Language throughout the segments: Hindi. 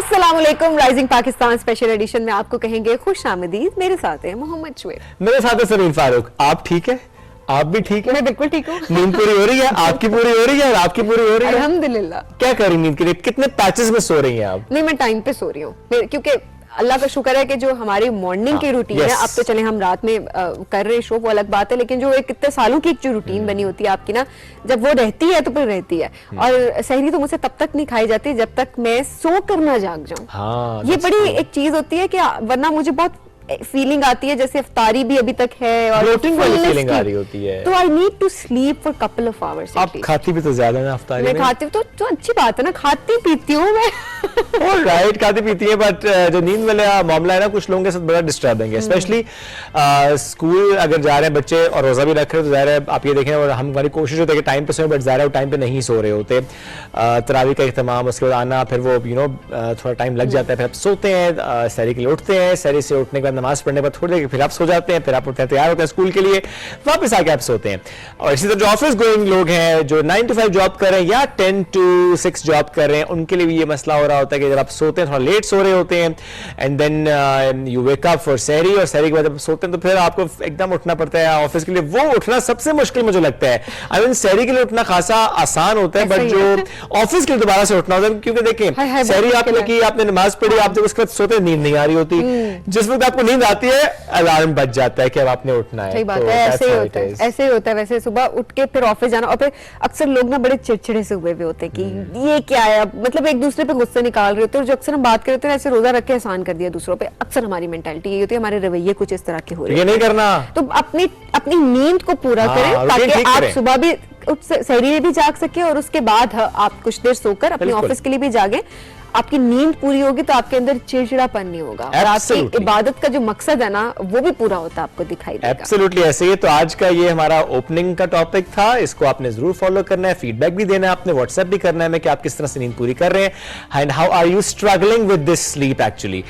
अस्सलामुअलैकुम। राइजिंग पाकिस्तान स्पेशल एडिशन में आपको कहेंगे खुश आमदीद। मेरे साथ है मोहम्मद शुएब, मेरे साथ है समीर फारूक। आप ठीक है? आप भी ठीक है? मैं बिल्कुल ठीक हूँ। नींद पूरी हो रही है? आपकी पूरी हो रही है और आपकी पूरी हो रही है? अल्हम्दुलिल्लाह। क्या कर रही नींद के लिए? कितने पैचेस में सो रही हैं आप? नहीं, मैं टाइम पे सो रही हूँ क्योंकि अल्लाह का शुक्र है कि जो हमारी मॉर्निंग की रूटीन है, अब तो चले हम रात में कर रहे शो, वो अलग बात है, लेकिन जो एक कितने सालों की एक जो रूटीन बनी होती है आपकी ना, जब वो रहती है तो फिर रहती है। और सहरी तो मुझसे तब तक नहीं खाई जाती जब तक मैं सो कर ना जाग जाऊं। हाँ, ये बड़ी एक चीज होती है कि वरना मुझे बहुत फीलिंग आती है जैसे इफ्तारी भी अभी तक है और फ्लोटिंग वाली फीलिंग आ रही होती है, तो I need to sleep for couple of hours. आप खाती भी तो ज्यादा ना इफ्तारी में? मैं खाती हूँ तो अच्छी बात है ना, खाती पीती हूँ मैं। राइट, खाती पीती है, बट जो नींद वाला मामला है ना, कुछ लोगों के साथ बड़ा डिस्टर्बिंग है। स्पेशली स्कूल अगर जा रहे हैं बच्चे और रोजा भी रख रहे हैं तो ज़ाहिर है आप ये देखें, और हमारी कोशिश होती है कि टाइम पे सोए, बट ज़ाहिर है टाइम पे नहीं सो रहे होते। तरावी का इख्तिमाम, उसके बाद आना, फिर वो थोड़ा टाइम लग जाता है, फिर आप सोते हैं, सहरी के लिए उठते हैं, सहरी से उठने के बाद नमाज पढ़ने के बाद थोड़ी देर फिर आप सो जाते हैं, फिर आप उठते हैं, तैयार होते हैं स्कूल के लिए, वापस आके आप सोते हैं। और इसी तरह जो ऑफिस गोइंग लोग हैं, जो 9 to 5 जॉब कर रहे हैं या 10 to 6 जॉब कर रहे हैं, उनके लिए भी ये मसला हो रहा होता है कि जब आप सोते हैं थोड़ा लेट सो रहे होते हैं, and then you wake up for sehri, और सहरी के बाद जब सोते हैं तो फिर आपको एकदम उठना पड़ता है ऑफिस के लिए। वो उठना सबसे मुश्किल मुझे लगता है। आई मीन सहरी के लिए उठना खासा आसान होता है, बट जो ऑफिस के लिए दोबारा से उठना होता है, क्योंकि देखें सहरी आपने की, आपने नमाज पढ़ी, आप जब उसके बाद सोते नींद नहीं आ रही होती, जिस वक्त आपको नींद आती है अलार्म बज जाता है कि अब आपने उठना है। सही बात है, ऐसे ही होता है, ऐसे ही होता है। वैसे सुबह उठ के फिर ऑफिस जाना, और फिर अक्सर लोग ना बड़े चिड़चिड़े से हुए होते हैं कि ये क्या है, मतलब एक दूसरे पे गुस्से निकाल रहे होते हैं, और जो अक्सर हम बात करते हैं ऐसे रोजा रख के एहसान कर दिया दूसरों पे, अक्सर हमारी मेंटालिटी ये होती है, हमारे रवैये कुछ इस तरह के हो रहे हैं। ये नहीं करना, तो अपनी नींद को पूरा करें ताकि आप सुबह भी सहरी में भी जाग सके, और उसके बाद आप कुछ देर सोकर अपने ऑफिस के लिए भी जागे। आपकी नींद पूरी होगी तो आपके अंदर चिड़चिड़ापन नहीं होगा, और आपकी इबादत का जो मकसद है ना वो भी पूरा होता है, आपको दिखाई देगा। एब्सोल्युटली ऐसे ही। तो आज का ये हमारा ओपनिंग का टॉपिक था, इसको आपने जरूर फॉलो करना है, फीडबैक भी देना है, आपने व्हाट्सएप भी करना है कि आप किस तरह से नींद पूरी कर रहे हैं, and how are you struggling with this sleep actually.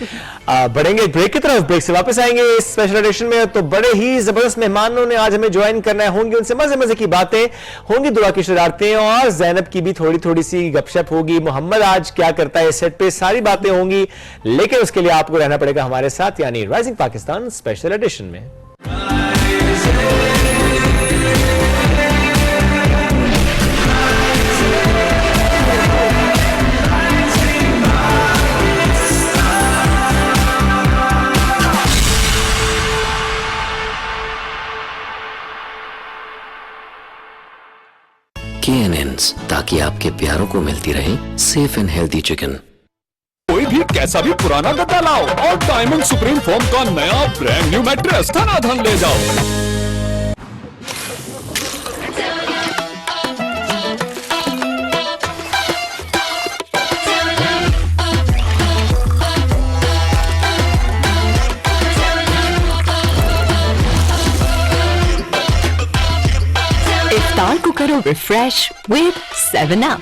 बढ़ेंगे ब्रेक की तरफ, ब्रेक से वापस आएंगे इस स्पेशल एडिशन में। तो बड़े ही जबरदस्त मेहमानों ने आज हमें ज्वाइन करना है, होंगी उनसे मजे मजे की बातें होंगी, दुआ की शरारतें, और जैनब की भी थोड़ी थोड़ी सी गपशप होगी, मोहम्मद आज क्या करता है सेट पे, सारी बातें होंगी। लेकिन उसके लिए आपको रहना पड़ेगा हमारे साथ, यानी राइजिंग पाकिस्तान स्पेशल एडिशन में। KNNs, ताकि आपके प्यारों को मिलती रहे सेफ एंड हेल्दी चिकन। कोई भी कैसा भी पुराना गद्दा लाओ और डायमंड सुप्रीम फोम का नया ब्रांड न्यू मैट्रेस धनाधन ले जाओ। इफ्तार को करो रिफ्रेश विद 7 अप।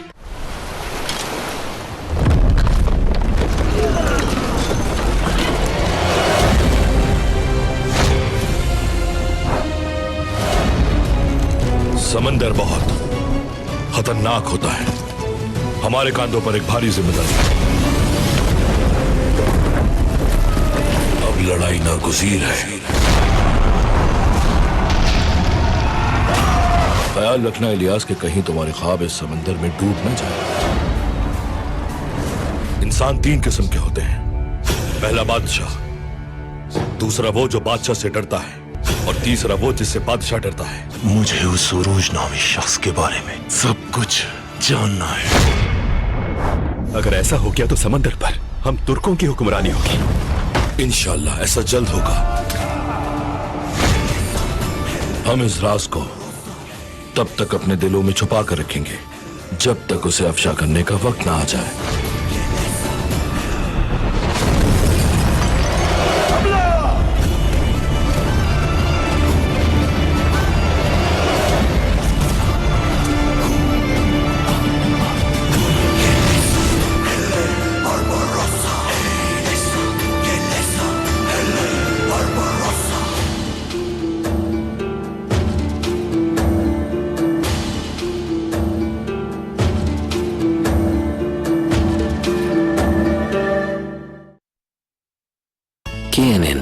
समंदर बहुत खतरनाक होता है, हमारे कांधों पर एक भारी जिम्मेदारी। अब लड़ाई नागुज़ीर है। ख्याल रखना इलियास कि कहीं तुम्हारे ख्वाब इस समंदर में डूब न जाए। इंसान 3 किस्म के होते हैं, पहला बादशाह, दूसरा वो जो बादशाह से डरता है, और तीसरा वो जिससे बादशाह डरता है। मुझे उस सुरूज नामी शख्स के बारे में सब कुछ जानना है। अगर ऐसा हो गया तो समंदर पर हम तुर्कों की हुक्मरानी होगी। इंशाअल्लाह ऐसा जल्द होगा। हम इस राज को तब तक अपने दिलों में छुपा कर रखेंगे जब तक उसे अफशा करने का वक्त ना आ जाए।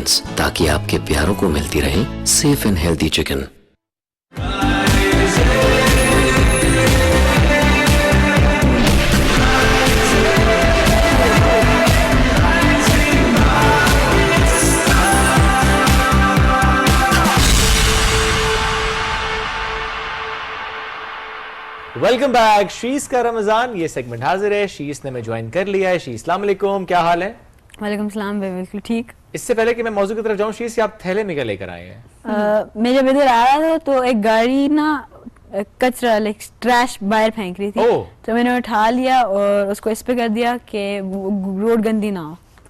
सेकंड्स, ताकि आपके प्यारों को मिलती रहे safe and healthy chicken. Welcome back. शीस का रमजान ये सेगमेंट हाजिर है। शीस ने मैं ज्वाइन कर लिया है। शीस, अस्सलाम वालेकुम, क्या हाल है? वालेकुम सलाम, बिल्कुल ठीक। इससे पहले कि मैं मौजूद की तरफ जाऊं, शीस, आप थैले में क्या लेकर आए हैं? मैं जब इधर आ रहा था तो एक गाड़ी ना कचरा लाइक ट्रैश बाहर फेंक रही थी। ओह। तो मैंने उठा लिया और उसको इस पे कर दिया कि रोड गंदी ना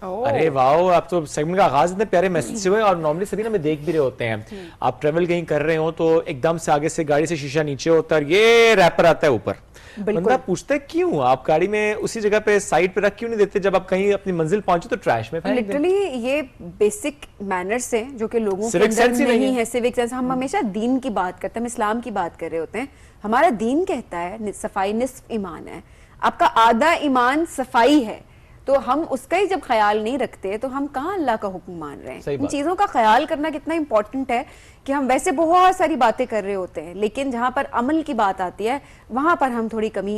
हो। अरे वाह, आप तो सेगमेंट का आगाज इतने प्यारे मैसेज से हुए। और नॉर्मली सभी ना हमें देख भी रहे होते हैं, आप ट्रेवल कहीं कर रहे हो तो एकदम से आगे से गाड़ी से शीशा नीचे होता है और ये रैपर आता है ऊपर। बंदा पूछता है क्यों आप गाड़ी में उसी जगह पे साइड पे रख क्यों नहीं देते, जब आप कहीं अपनी मंजिल पहुंचे तो ट्रैश में फेंक दें। लिटरली ये बेसिक मैनर्स हैं जो कि लोगों के Civic अंदर sense ही नहीं नहीं है। है। सिविक सेंस, हम हमेशा दीन की बात करते हैं, हम इस्लाम की बात कर रहे होते हैं। हमारा दीन कहता है सफाई निस्फ ईमान है, आपका आधा ईमान सफाई है। तो हम उसका ही जब ख्याल नहीं रखते तो हम कहाँ अल्लाह का हुक्म मान रहे हैं। इन चीजों का ख्याल करना कितना इंपॉर्टेंट है कि हम वैसे बहुत सारी बातें कर रहे होते हैं, लेकिन जहां पर अमल की बात आती है वहां पर हम थोड़ी कमी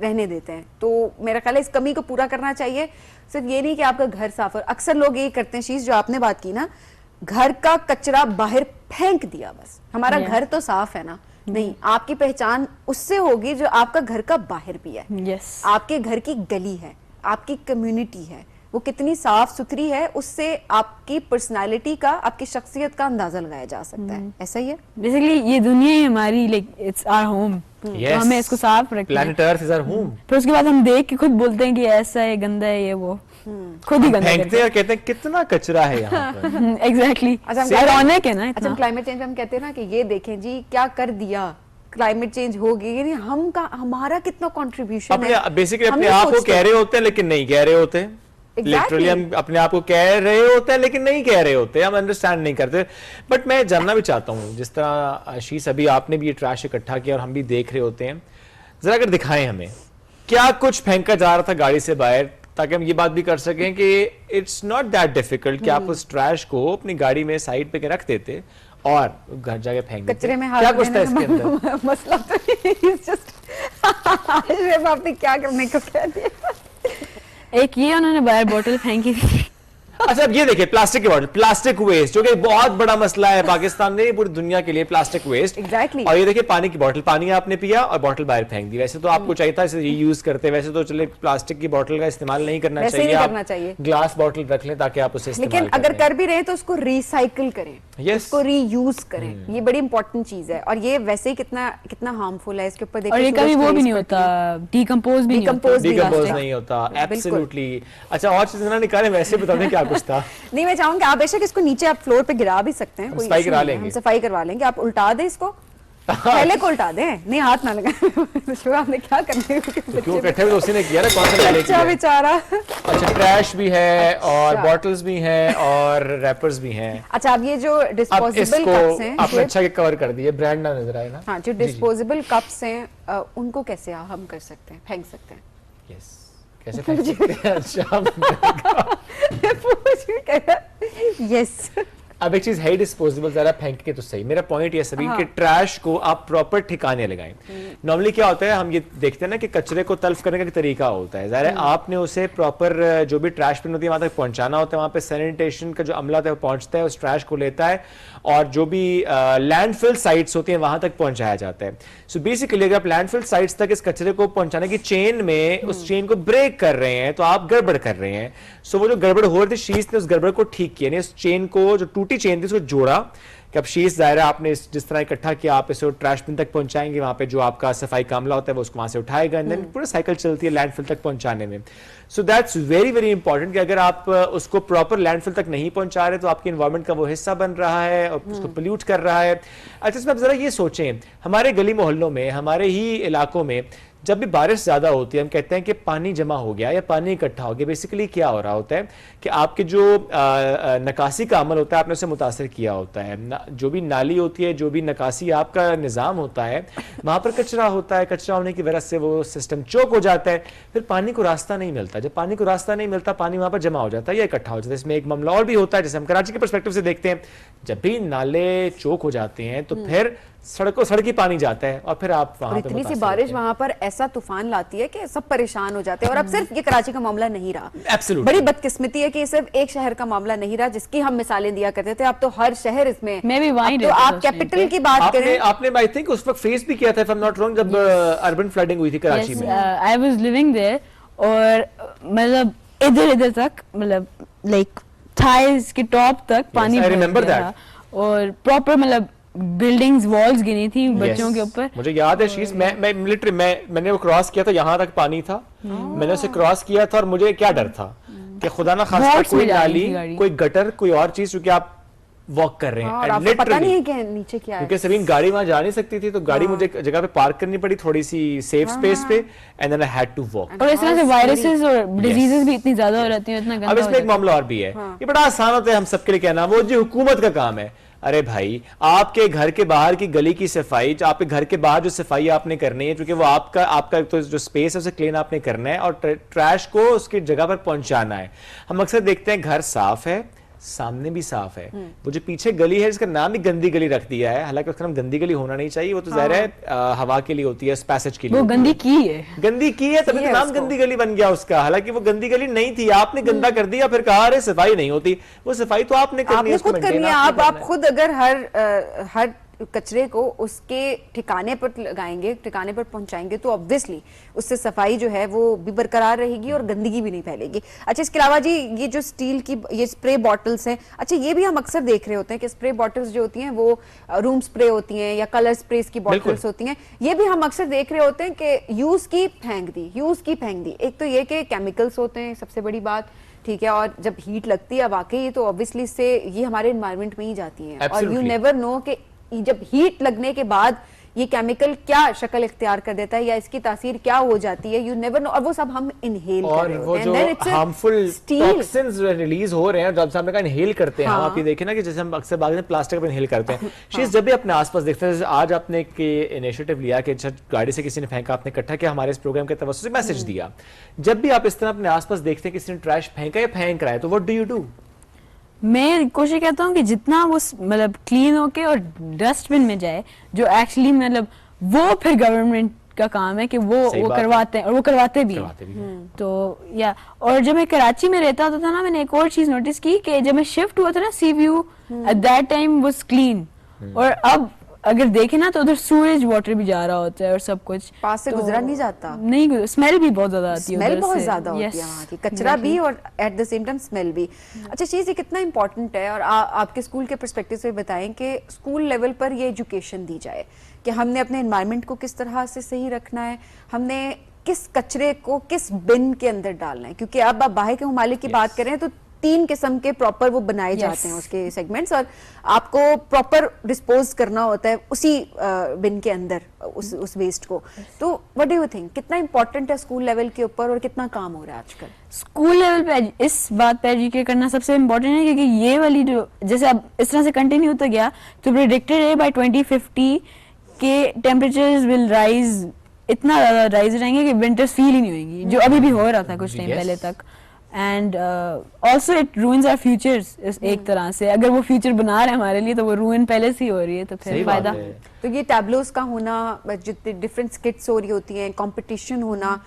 रहने देते हैं। तो मेरा ख्याल है इस कमी को पूरा करना चाहिए। सिर्फ ये नहीं कि आपका घर साफ हो, अक्सर लोग यही करते हैं, शीश जो आपने बात की ना, घर का कचरा बाहर फेंक दिया, बस हमारा घर तो साफ है ना। नहीं, आपकी पहचान उससे होगी जो आपका घर का बाहर भी है। यस। आपके घर की गली है, आपकी कम्युनिटी है, वो कितनी साफ सुथरी है, उससे आपकी पर्सनालिटी का, आपकी शख्सियत का अंदाजा लगाया जा सकता है। ऐसा ही है बेसिकली ये दुनिया ही हमारी, लाइक इट्स आवर होम। तो हमें इसको साफ रखना है। Planet earth is our home. फिर उसके बाद हम देख के खुद बोलते हैं कि ऐसा है, गंदा है, ये वो खुद ही गंदा फेंकते हैं और कहते हैं कितना कचरा है यहाँ पर। एग्जैक्टली। अच्छा, रौनक है ना अच्छा, इतना। क्लाइमेट चेंज हम कहते हैं ना कि ये देखें जी क्या कर दिया, क्लाइमेट चेंज हो गई, यानी हम का हमारा कितना कंट्रीब्यूशन अपने है। बेसिकली हम अपने नहीं आप को सोचते। कह रहे होते हैं लेकिन नहीं कह रहे होते। लिटरली हम अपने आप को कह रहे होते हैं लेकिन नहीं कह रहे होते, हम अंडरस्टैंड नहीं करते। बट मैं जानना भी चाहता हूँ, जिस तरह शीस अभी आपने भी ये ट्रैश इकट्ठा किया और हम भी देख रहे होते हैं, जरा अगर दिखाएं हमें क्या कुछ फेंका जा रहा था गाड़ी से बाहर, ताकि हम ये बात भी कर सकें कि इट्स नॉट दैट डिफिकल्ट कि आप उस ट्रैश को अपनी गाड़ी में साइड पे रख देते और घर जाके फेंक देते। कचरे में हाथ क्या कुछ था देने इसके अंदर? मसला तो ये जस्ट आपने क्या करने को कह दिया। एक ये उन्होंने बाहर बोतल फेंकी थी। अच्छा, अब ये देखिए प्लास्टिक की बॉटल, प्लास्टिक वेस्ट जो कि बहुत बड़ा मसला है पाकिस्तान में, पूरी दुनिया के लिए प्लास्टिक वेस्ट। Exactly. और ये देखिए पानी की बॉटल, पानी आपने पिया और बॉटल बाहर फेंक दी। वैसे तो आपको चाहिए था इसे रीयूज करते, वैसे तो चले प्लास्टिक की बॉटल का इस्तेमाल नहीं करना वैसे चाहिए, नहीं आप करना चाहिए। ग्लास बॉटल रख लें ताकि आप उसे इस्तेमाल लेकिन अगर कर भी रहे तो उसको रिसाइकिल करें, Yes. उसको रीयूज करें, ये बड़ी इंपॉर्टेंट चीज है। और ये वैसे ही कितना कितना हार्मफुल है, इसके ऊपर देखिए। और ये कभी वो भी नहीं होता, डिकम्पोज भी नहीं होता। Decompose भी डिकम्पोज plastic। नहीं होता। बिल्कुल। एब्सोल्युटली। अच्छा, और चीजें ना निकालें, वैसे बता दें क्या कुछ था। नहीं, मैं चाहूंगी आप बेशक इसको नीचे आप फ्लोर पे गिरा भी सकते हैं, कोई सफाई issue करा नहीं है, लेंगे। हम सफाई करवा लेंगे। आप उल्टा दें इसको, पहले को उल्टा दें, नहीं हाथ ना लगाएं। शुभ, आपने क्या करने को क्यों इकट्ठे हुए उसी ने किया ना, कौन सा पहले अच्छा किया? बेचारा। अच्छा, ट्रैश भी है और अच्छा। बॉटल्स भी हैं और रैपर्स भी हैं। अच्छा, अब ये जो अब डिस्पोजेबल इसको कप्स हैं, आपने अच्छा कवर कर दिए, ब्रांड ना नजर आए ना। हाँ, जो डिस्पोजेबल कप्स हैं उनको कैसे हम कर सकते हैं, फेंक सकते हैं? यस, कैसे फेंक सकते हैं? अच्छा, यस। अब एक चीज है डिस्पोजेबल, जरा फेंक के तो सही। मेरा पॉइंट ये सभी कि ट्रैश को आप प्रॉपर ठिकाने लगाएं। नॉर्मली क्या होता है, हम ये देखते हैं ना कि कचरे को तल्फ करने का एक तरीका होता है, ज़ाहिर है आपने उसे प्रॉपर जो भी ट्रैश पिन होती है वहां तक पहुंचाना होता है, वहां पे सैनिटेशन का जो अमला होता है वो पहुंचता है, उस ट्रैश को लेता है और जो भी लैंडफिल साइट्स होती हैं वहां तक पहुंचाया जाता है। सो बेसिकली अगर आप लैंडफिल साइट्स तक इस कचरे को पहुंचाने की चेन में उस चेन को ब्रेक कर रहे हैं तो आप गड़बड़ कर रहे हैं। सो वो जो गड़बड़ हो रही थी, शीश ने उस गड़बड़ को ठीक किया, इस चेन को, जो टूटी चेन थी उसको जोड़ा कि अब शीश दायरा आपने जिस तरह इकट्ठा किया आप इसे ट्रैश बिन तक पहुंचाएंगे, वहां पे जो आपका सफाई का अमला होता है वो उसको वहां से उठाएगा एंड देन पूरा साइकिल चलती है लैंडफिल तक पहुंचाने में। So that's very very important कि अगर आप उसको प्रॉपर लैंडफिल तक नहीं पहुंचा रहे तो आपके एनवायरमेंट का वो हिस्सा बन रहा है और उसको पोल्यूट कर रहा है। अच्छा, इसमें आप जरा ये सोचें, हमारे गली मोहल्लों में, हमारे ही इलाकों में जब भी बारिश ज्यादा होती है हम कहते हैं कि पानी जमा हो गया या पानी इकट्ठा हो गया। बेसिकली क्या हो रहा होता है कि आपके जो नकासी का अमल होता है आपने उसे मुतासर किया होता है। जो भी नाली होती है, जो भी नकासी आपका निज़ाम होता है, वहां पर कचरा होता है, कचरा होने की वजह से वो सिस्टम चोक हो जाता है, फिर पानी को रास्ता नहीं मिलता। जब पानी को रास्ता नहीं मिलता पानी वहां पर जमा हो जाता है या इकट्ठा हो जाता है। इसमें एक मामला और भी होता है, जैसे हम कराची के पर्सपेक्टिव से देखते हैं, जब भी नाले चोक हो जाते हैं तो फिर सड़की पानी जाता है और फिर आप वहां और पे इतनी सी मुतासिर बारिश होते हैं। वहां पर ऐसा तूफान लाती है कि सब परेशान हो जाते हैं। और अब सिर्फ ये कराची का मामला नहीं रहा, Absolutely. बड़ी बदकिस्मती है कि ये सिर्फ एक शहर का मामला नहीं रहा जिसकी हम मिसालें दिया करते थे। अब तो हर शहर इसमें, मैं भी वहीं अब तो रहती आप थी उस टाइम कैपिटल पे। की बात आपने करें, आपने आई थिंक उस वक्त फेस भी किया था, if I'm not wrong, जब अर्बन फ्लडिंग हुई थी कराची Yes, में। I was living there और मतलब इधर तक मतलब लाइक थाइज के टॉप तक पानी I भर remember गया that. था। और प्रॉपर मतलब बिल्डिंग्स वॉल्स गिरी थी बच्चों Yes. के ऊपर। मुझे याद है शीज, मैं मिलिट्री मैंने वो क्रॉस किया था, यहाँ तक पानी था, मैंने उसे क्रॉस किया था और मुझे क्या डर था कि खुदा ना खास्ता Boats कोई में जा रही नाली, थी गाड़ी। कोई गटर, कोई और चीज, क्योंकि आप वॉक कर रहे हैं और and आपको पता literally, नहीं है कि नीचे क्या है। क्योंकि सबीन गाड़ी वहां जा नहीं सकती थी, तो गाड़ी मुझे एक जगह पे पार्क करनी पड़ी थोड़ी सी सेफ स्पेस पे, and then I had to walk. और इस तरह से वायरसेस और डिजीजेस भी इतनी ज्यादा हो रहती हैं, इतना अब गंदा हो इसमें एक जाता है। मामला और भी है, ये बड़ा आसान होता है हम सबके लिए कहना, वो जो हुकूमत का काम है। अरे भाई, आपके घर के बाहर की गली की सफाई, आपके घर के बाहर जो सफाई आपने करनी है, क्योंकि वो आपका तो जो स्पेस है उसे क्लीन आपने करना है और ट्रैश को उसकी जगह पर पहुंचाना है। हम अक्सर देखते हैं घर साफ है, सामने भी साफ है, वो जो पीछे गली है जिसका नाम ही गंदी गली रख दिया है, हालांकि उसका नाम गंदी गली होना नहीं चाहिए, वो तो जाहिर है हवा के लिए होती है, पैसेज के लिए वो होती गंदी है। की है। गंदी की है, तभी तो नाम गंदी गली बन गया उसका, हालांकि वो गंदी गली नहीं थी, आपने गंदा कर दिया, फिर कहा अरे सफाई नहीं होती। वो सफाई तो आपने करनी है, आपने उसको खुद करनी maintain है। आपने आप करना है। खुद अगर हर कचरे को उसके ठिकाने पर लगाएंगे, ठिकाने पर पहुंचाएंगे, तो ऑब्वियसली उससे सफाई जो है वो भी बरकरार रहेगी और गंदगी भी नहीं फैलेगी। अच्छा, इसके अलावा जी ये जो स्टील की ये स्प्रे बॉटल्स हैं, अच्छा ये भी हम अक्सर देख रहे होते हैं कि स्प्रे बॉटल्स जो होती हैं वो रूम स्प्रे होती हैं या कलर स्प्रेस की बॉटल्स होती हैं, ये भी हम अक्सर देख रहे होते हैं कि यूज की फेंक दी। एक तो ये कि केमिकल्स होते हैं, सबसे बड़ी बात, ठीक है, और जब हीट लगती है वाकई तो ऑब्वियसली इससे ये हमारे एनवायरनमेंट में ही जाती हैं और यू Absolutely. नेवर नो कि जब हीट लगने के बाद ये केमिकल क्या शक्ल इख्तियार कर देता है या इसकी तासीर क्या हो जाती है, यू नेवर नो। और वो सब हम इनहेल कर और रहे वो होते हैं, जो and then it's a harmful steel। Toxins release हो रहे हैं जब सामने का इनहेल करते हैं हम, हाँ। आप ये देखें ना कि जैसे हम अक्सर बात में प्लास्टिक पर इनहेल करते हैं, शीज जब भी अपने आसपास देखते हैं, जैसे आज आपने के इनिशिएटिव लिया कि गाड़ी से किसी ने फेंका, आपने इकट्ठा किया, हमारे इस प्रोग्राम के तवज्जो से मैसेज दिया, जब भी आप इस तरह अपने आसपास देखते हैं किसी ने ट्रैश फेंका या फेंक रहा है, तो व्हाट डू यू डू? मैं कोशिश करता हूँ कि जितना वो मतलब क्लीन होके और डस्टबिन में जाए, जो एक्चुअली मतलब वो फिर गवर्नमेंट का काम है कि वो बात करवाते हैं और वो करवाते भी हैं। करवाते भी हैं। तो या और जब मैं कराची में रहता होता था ना, मैंने एक और चीज नोटिस की कि जब मैं शिफ्ट हुआ था ना sea view, at that time was clean, और अब अगर देखे ना तो उधर सूरज वाटर भी जा रहा होता है और सब कुछ पास से गुजरा नहीं जाता। नहीं, स्मेल भी बहुत ज्यादा आती है स्मेल उधर बहुत से। ज्यादा होती है Yes, वहाँ की, कचरा भी और at the same time smell भी। अच्छा, चीज ये कितना इंपॉर्टेंट है और आपके स्कूल के पर्सपेक्टिव से बताएं कि स्कूल लेवल पर ये एजुकेशन दी जाए कि हमने अपने एनवायरनमेंट को किस तरह से सही रखना है, हमने किस कचरे को किस बिन के अंदर डालना है, क्योंकि अब आप बाहर के ममालिक की बात करें तो 3 किस्म के प्रॉपर वो बनाए जाते हैं उसके सेगमेंट्स, और आपको प्रॉपर डिस्पोज करना होता है उसी बिन के अंदर उस वेस्ट को। तो व्हाट डू यू थिंक, कितना इंपॉर्टेंट है स्कूल लेवल के ऊपर और कितना काम हो रहा है आजकल? स्कूल लेवल पे इस बात पे एजुकेट करना सबसे इम्पोर्टेंट है, क्योंकि ये वाली जो जैसे अब इस तरह से कंटिन्यू होता गया तो प्रेडिक्टेड है बाय 2050 के टेम्परेचर्स विल राइज, इतना ज्यादा राइज रहेंगे कि विंटर्स फील ही नहीं होंगी, जो अभी भी हो रहा था कुछ टाइम Yes. पहले तक। And also it ruins our futures एक तरह से, अगर वो फ्यूचर बना रहे हैं हमारे लिए तो वो रूइन पहले से ही हो रही है, तो सही फिर बात फायदा। है। तो ये टैबलोस का होना, जितने डिफरेंट स्किट्स हो रही होती हैं, कंपटीशन होना,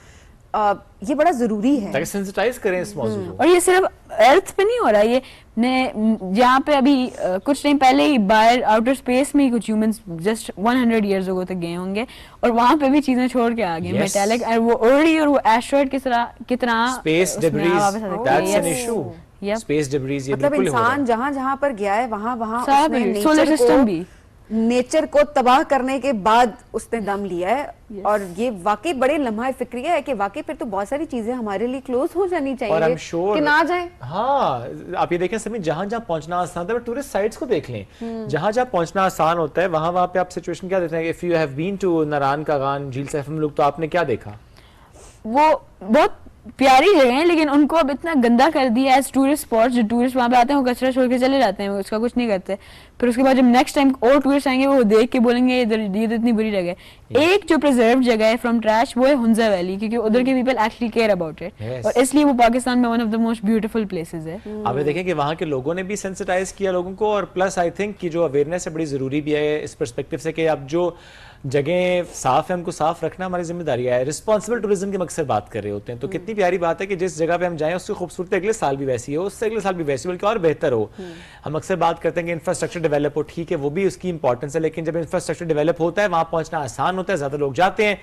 ये बड़ा जरूरी है ताकि सेंसिटाइज करें इस मौजूद को। और ये सिर्फ अर्थ पे नहीं हो रहा, ये जहाँ पे अभी कुछ टाइम पहले ही बाहर आउटर स्पेस में ही कुछ ह्यूमंस जस्ट 100 इयर्स अगो तक गए होंगे और वहां पे भी चीजें छोड़ के आ गए, Yes. मेटालिक, और वो ऑलरेडी और वो एस्ट्रॉइड की तरह स्पेस उसमें डेब्रीज, वापस आ सकते हैं। That's an Yes. Issue. Yep. Space debris ये मतलब बिल्कुल हो रहा है। इंसान जहाँ जहाँ पर गया है वहाँ सारा उसने भी, सोलर nature सिस्टम को भी नेचर को तबाह करने के बाद उसने दम लिया है और ये वाकई बड़े लम्हा फिक्रिया है कि वाकई फिर तो बहुत सारी चीजें हमारे लिए क्लोज हो जानी और चाहिए I'm sure, कि ना जाए। हाँ, आप ये देखें सभी जहां जहां पहुंचना आसान था, टूरिस्ट साइट्स को देख लें, जहां जहां पहुंचना आसान होता है वहां पे आप सिचुएशन क्या देखते हैं? If you have been to Naran Kaghan, झील सैफ मुल्क, तो आपने क्या देखा? वो बहुत प्यारी जगह है लेकिन उनको अब इतना गंदा कर दिया एज टूरिस्ट स्पॉट। जो टूरिस्ट वहाँ पे आते हैं वो कचरा छोड़ के चले जाते हैं, उसका कुछ नहीं करते। फिर उसके बाद जब नेक्स्ट टाइम और टूरिस्ट आएंगे वो देख के बोलेंगे ये तो इतनी बुरी जगह है। एक जो प्रिजर्व जगह है फ्रॉम ट्रैश वो है हुंजा वैली, क्योंकि उधर के people actually care about it Yes. और इसलिए वो पाकिस्तान में one of the most beautiful places है। आप ये देखें कि वहाँ के लोगों ने भी सेंसिटाइज किया लोगों को, और प्लस आई थिंक कि जो अवेयरनेस है बड़ी ज़रूरी भी है इस पर्सपेक्टिव से कि अब जो जगह साफ है उनको साफ रखना हमारी जिम्मेदारी है। रिस्पॉन्सिबल टूरिज्म की मकसद बात कर रहे होते हैं, तो कितनी प्यारी बात है कि जिस जगह पे हम जाएं उसकी खूबसूरती अगले साल भी वैसी हो, उससे अगले साल भी वैसी बल्कि और बेहतर हो। हम अक्सर बात करते हैं कि इंफ्रास्ट्रक्चर डेवलप हो, ठीक है वो भी उसकी इंपॉर्टेंस है, लेकिन जब इंफ्रास्ट्रक्चर डेवलप होता है वहाँ पहुँचना आसान होता है, ज़्यादा लोग जाते हैं।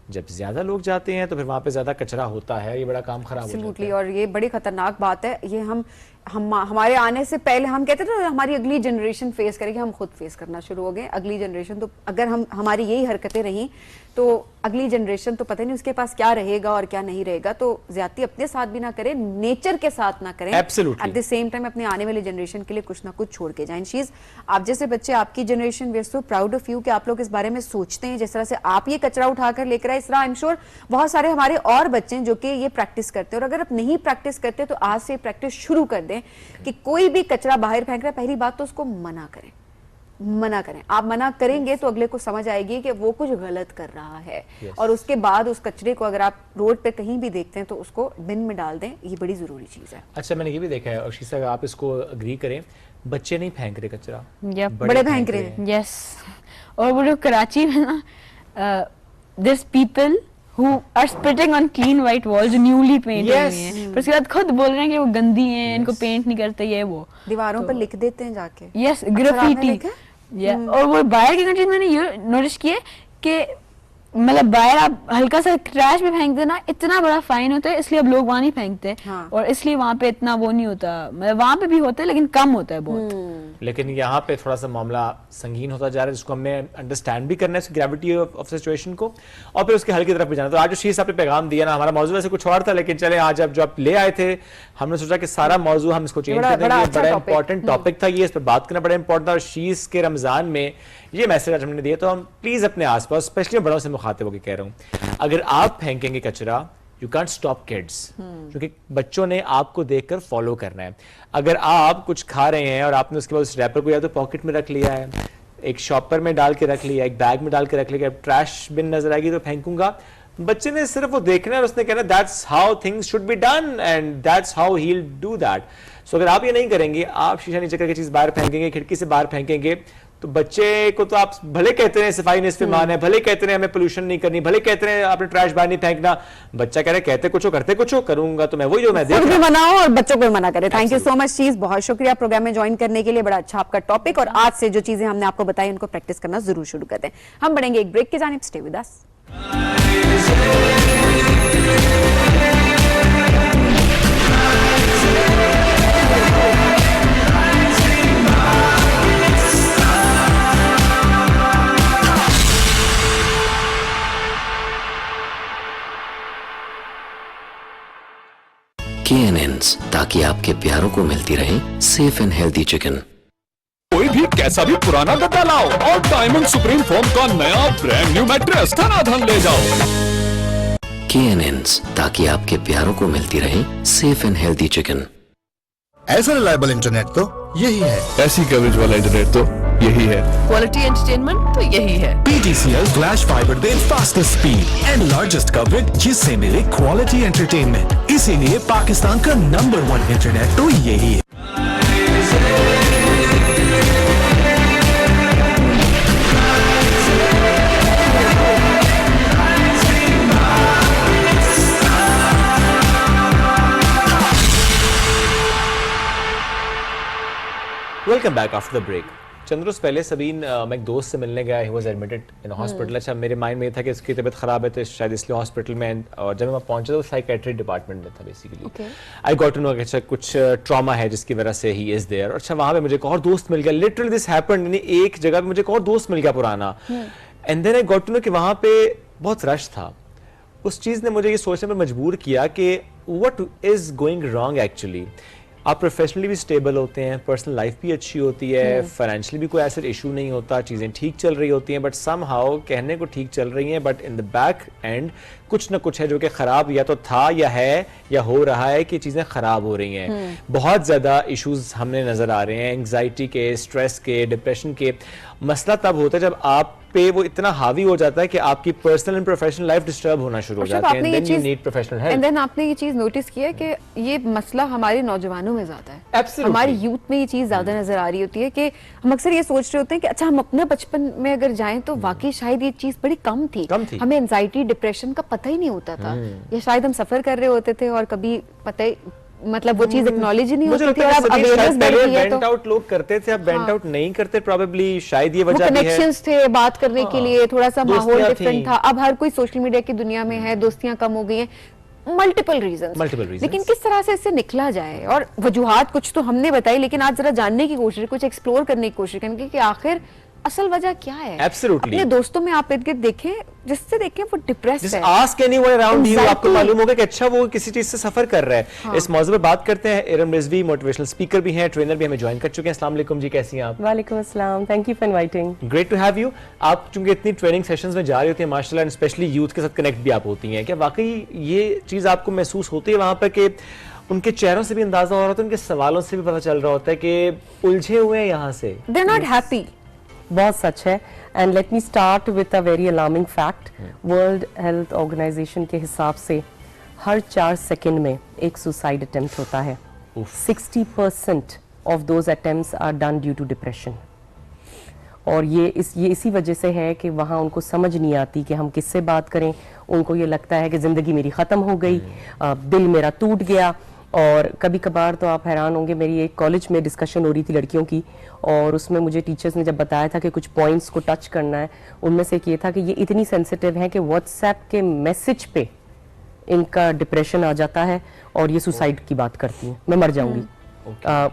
जब ज्यादा लोग जाते हैं तो फिर वहाँ पे ज्यादा कचरा होता है, ये बड़ा काम खराब हो जाता है। Absolutely, और ये बड़ी खतरनाक बात है। ये हमारे आने से पहले हम कहते थे ना हमारी अगली जनरेशन फेस करेगी, हम खुद फेस करना शुरू हो गए। अगली जनरेशन तो अगर हमारी यही हरकतें रही तो अगली जनरेशन तो पता नहीं उसके पास क्या रहेगा और क्या नहीं रहेगा। तो ज्यादती अपने साथ भी ना करें, नेचर के साथ ना करें, Absolutely. At the same time अपने आने वाली जनरेशन के लिए कुछ ना कुछ छोड़ के जाएं। शीज, आप जैसे बच्चे, आपकी generation, we are so proud of you कि आप लोग इस बारे में सोचते हैं। जिस तरह से आप ये कचरा उठाकर लेकर आए, इस तरह आई एम श्योर बहुत सारे हमारे और बच्चे हैं जो कि ये प्रैक्टिस करते हैं। और अगर आप नहीं प्रैक्टिस करते तो आज से प्रैक्टिस शुरू कर दें कि कोई भी कचरा बाहर फेंक रहा है, पहली बात तो उसको मना करें, मना करें। आप मना करेंगे तो अगले को समझ आएगी कि वो कुछ गलत कर रहा है। और उसके बाद उस कचरे को अगर आप रोड पे कहीं भी देखते हैं तो उसको बिन में डाल दें, ये बड़ी जरूरी चीज है। अच्छा, मैंने ये भी देखा है और शीशा, अगर आप इसको अग्री करें, बच्चे नहीं फेंक रहे कचरा, बड़े फेंक रहे हैं। यस, और वो जो कराची में ना this people who are spitting on clean white walls जो न्यूली पेंट Yes. हुई हैं, पर उसके बाद खुद बोल रहे हैं कि वो गंदी हैं, इनको पेंट नहीं करते ये वो। दीवारों पर लिख देते हैं जाके। यस, आपने ग्राफिटी। देखा? और वो बाहर की कंट्रीज मैंने ये नोटिस किया कि मतलब बाहर आप हल्का सा ट्रैश में फेंक देना इतना बड़ा फाइन होता है, इसलिए अब लोग वहाँ नहीं फेंकते। हाँ। और इसलिए वहाँ पे इतना वो नहीं होता, मतलब वहाँ पे भी होता है लेकिन कम होता है बहुत। लेकिन यहाँ पे थोड़ा सा मामला संगीन होता जा रहा है, जिसको हमने अंडरस्टैंड भी करना है, उसकी ग्रेविटी ऑफ सिचुएशन को, और फिर उसके हल की तरफ भी जाना। तो आज जो शीश आपने पैगाम दिया ना, हमारा मौजूद वैसे कुछ और था, लेकिन चले आज अब जो आप ले आए थे, हमने सोचा कि सारा मौजूद हम इसको चेंज कर देंगे। बड़ा अच्छा बड़ा topic। इंपॉर्टेंट टॉपिक था ये, इस पर बात करना बड़ा इंपॉर्टेंट था। और शीश के रमजान में ये मैसेज आज हमने दिया, तो हम प्लीज अपने आसपास, स्पेशली बड़ों से मुखातिब होकर कह रहा हूँ, अगर आप फेंकेंगे कचरा, यू कांट स्टॉप किड्स, क्योंकि बच्चों ने आपको देखकर फॉलो करना है। अगर आप कुछ खा रहे हैं और आपने उसके बाद उस रैपर को या तो पॉकेट में रख लिया है, एक शॉपर में डाल के रख लिया, एक बैग में डाल के रख लिया, ट्रैश बिन नजर आएगी तो फेंकूंगा, बच्चे ने सिर्फ वो देखना है और उसने कहना that's how things should be done and that's how he will do that. So अगर आप ये नहीं करेंगे, आप शीशा नीचे करके चीज बाहर फेंकेंगे, खिड़की से बाहर फेंकेंगे, तो बच्चे को तो आप भले कहते हैं सफाई निस्फ़ ईमान है, भले कहते हैं हमें पोल्यूशन नहीं करनी, भले कहते हैं आपने ट्रैश बाहर नहीं फेंकना, बच्चा कह रहे कहते कुछ हो करते कुछ हो, करूंगा तो मैं वही जो मैं देख खुद रहा भी हूं। मनाओ और बच्चों को भी मना करें। थैंक यू सो मच चीज, बहुत शुक्रिया प्रोग्राम में ज्वाइन करने के लिए। बड़ा अच्छा आपका टॉपिक, और आज से जो चीजें हमने आपको बताई उनको प्रैक्टिस करना जरूर शुरू कर दें। हम बढ़ेंगे एक ब्रेक की जानिब, स्टे विद अस। KNNs, ताकि आपके प्यारों को मिलती रहे सेफ एंड हेल्दी चिकन। कोई भी कैसा भी पुराना गद्दा लाओ और डायमंड सुप्रीम फोम का नया ब्रांड न्यू मैट्रेस धनाधन ले जाओ। KNNs, ताकि आपके प्यारों को मिलती रहे सेफ एंड हेल्दी चिकन। ऐसा रिलायबल इंटरनेट तो यही है। ऐसी कवरेज वाला इंटरनेट तो यही है। क्वालिटी एंटरटेनमेंट तो यही है। PTCL Flash Fiber they fastest speed and largest coverage, जिससे मिले क्वालिटी एंटरटेनमेंट। इसीलिए पाकिस्तान का नंबर 1 इंटरनेट तो यही है। Welcome back after the break. चंद रोज पहले सबीन मैं एक दोस्त से मिलने गया, he was admitted in hospital. अच्छा मेरे माइंड में ये था कि इसकी तबीयत खराब है तो शायद इसलिए हॉस्पिटल में, और जब मैं पहुंचा तो साइकेट्री डिपार्टमेंट में था basically. I got to know कि अच्छा कुछ ट्रॉमा है जिसकी वजह से ही इज देयर। अच्छा वहां पे मुझे एक और दोस्त मिल गया, लिटरली दिस हैपेंड, यानी एक जगह पे मुझे एक और दोस्त मिल गया पुराना, and then I got to know कि वहां पे बहुत रश था। उस चीज ने मुझे ये सोचने पर मजबूर किया कि what is going wrong actually. आप प्रोफेशनली भी स्टेबल होते हैं, पर्सनल लाइफ भी अच्छी होती है, फाइनेंशियली भी कोई ऐसा इशू नहीं होता, चीज़ें ठीक चल रही होती हैं, बट समहाउ कहने को ठीक चल रही हैं but in the back and कुछ ना कुछ है जो कि ख़राब या तो था या है या हो रहा है कि चीज़ें ख़राब हो रही हैं। बहुत ज़्यादा इश्यूज हमने नज़र आ रहे हैं, एंग्जाइटी के, स्ट्रेस के, डिप्रेशन के। मसला तब होता है जब आप पे वो इतना हावी हो जाता है कि आपकी personal and professional life disturb होना शुरू हो जाती है, and then you need professional help. And then आपने ये चीज नोटिस किया कि ये मसला हमारे नौजवानों में ज्यादा है। Absolutely. हमारी यूथ में ये चीज ज्यादा नजर आ रही होती है कि हम अक्सर ये सोच रहे होते हैं कि अच्छा हम अपने बचपन में अगर जाएं तो वाकई शायद ये चीज बड़ी कम थी। हमें एंजाइटी डिप्रेशन का पता ही नहीं होता था, या शायद हम सफर कर रहे होते थे और कभी पता ही मतलब वो चीज एक्नॉलेज ही नहीं होती थी। और अब अवेयरनेस बढ़ गई है तो आउट लोग करते थे, अब वेंट आउट नहीं करते, प्रोबेबली शायद ये वजह भी है। कनेक्शंस थे बात करने के लिए, थोड़ा सा माहौल डिफरेंट था। अब हर कोई सोशल मीडिया की दुनिया में है, दोस्तियां कम हो गई हैं, मल्टीपल रीजंस। लेकिन किस तरह से इससे निकला जाए, और वजूहात कुछ तो हमने बताई, लेकिन आज जरा जानने की कोशिश, कुछ एक्सप्लोर करने की कोशिश करेंगे कि आखिर असल वजह क्या है। Absolutely. अपने दोस्तों में आप इर्द-गिर्द देखें, जिससे देखें वो डिप्रेस्ड है। आस्क एनीवन अराउंड यू, आपको मालूम होगा कि अच्छा वो किसी चीज से सफर कर रहा है। हाँ। इस मौजू पर बात करते हैं। इरम रिजवी मोटिवेशनल स्पीकर भी हैं, ट्रेनर भी हमें ज्वाइन कर चुके हैं। अस्सलाम वालेकुम जी, कैसी हैं आप? वालेकुम अस्सलाम, thank you for inviting. Great to have you. आप चूंकि इतनी ट्रेनिंग सेशंस में जा रही होती हैं माशाल्लाह, एंड स्पेशली यूथ के साथ कनेक्ट भी आप होती हैं, क्या वाकई ये चीज आपको महसूस होती है वहां पर कि उनके चेहरों से भी अंदाजा हो रहा होता है, उनके सवालों से भी पता चल रहा होता है कि उलझे हुए हैं यहाँ से, दे आर नॉट हैप्पी? बहुत सच है। And let me start with a very alarming fact. World Health Organization के हिसाब से हर 4 सेकंड में एक सुसाइड अटेम्प्ट होता है। 60% of those attempts are done due to depression. और ये इसी वजह से है कि वहाँ उनको समझ नहीं आती कि हम किससे बात करें। उनको ये लगता है कि ज़िंदगी मेरी ख़त्म हो गई, दिल मेरा टूट गया। और कभी कभार तो आप हैरान होंगे, मेरी एक कॉलेज में डिस्कशन हो रही थी लड़कियों की, और उसमें मुझे टीचर्स ने जब बताया था कि कुछ पॉइंट्स को टच करना है, उनमें से एक ये था कि ये इतनी सेंसिटिव है कि व्हाट्सएप के मैसेज पे इनका डिप्रेशन आ जाता है और ये सुसाइड की बात करती हैं, मैं मर जाऊंगी।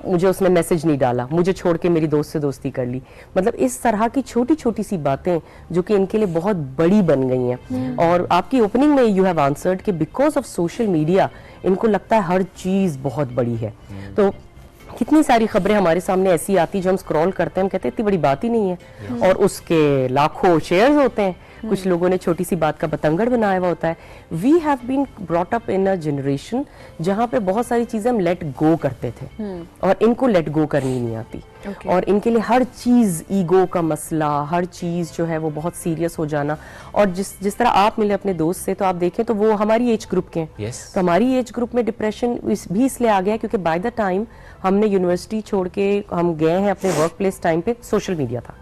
मुझे उसने मैसेज नहीं डाला, मुझे छोड़ के मेरी दोस्त से दोस्ती कर ली। मतलब इस तरह की छोटी छोटी सी बातें जो कि इनके लिए बहुत बड़ी बन गई हैं। और आपकी ओपनिंग में यू हैव आंसर्ड कि बिकॉज ऑफ सोशल मीडिया इनको लगता है हर चीज बहुत बड़ी है। तो कितनी सारी खबरें हमारे सामने ऐसी आती जो हम स्क्रॉल करते हैं, हम कहते हैं इतनी बड़ी बात ही नहीं है, और उसके लाखों शेयर्स होते हैं। कुछ लोगों ने छोटी सी बात का बतंगड़ बनाया हुआ होता है। We have been brought up in a generation जहाँ पे बहुत सारी चीजें हम लेट गो करते थे, और इनको लेट गो करनी नहीं आती। और इनके लिए हर चीज ईगो का मसला, हर चीज जो है वो बहुत सीरियस हो जाना। और जिस तरह आप मिले अपने दोस्त से, तो आप देखें तो वो हमारी एज ग्रुप के हैं। तो हमारी एज ग्रुप में डिप्रेशन भी इसलिए आ गया क्योंकि बाय द टाइम हमने यूनिवर्सिटी छोड़ के हम गए हैं अपने वर्क प्लेस टाइम पे, सोशल मीडिया था,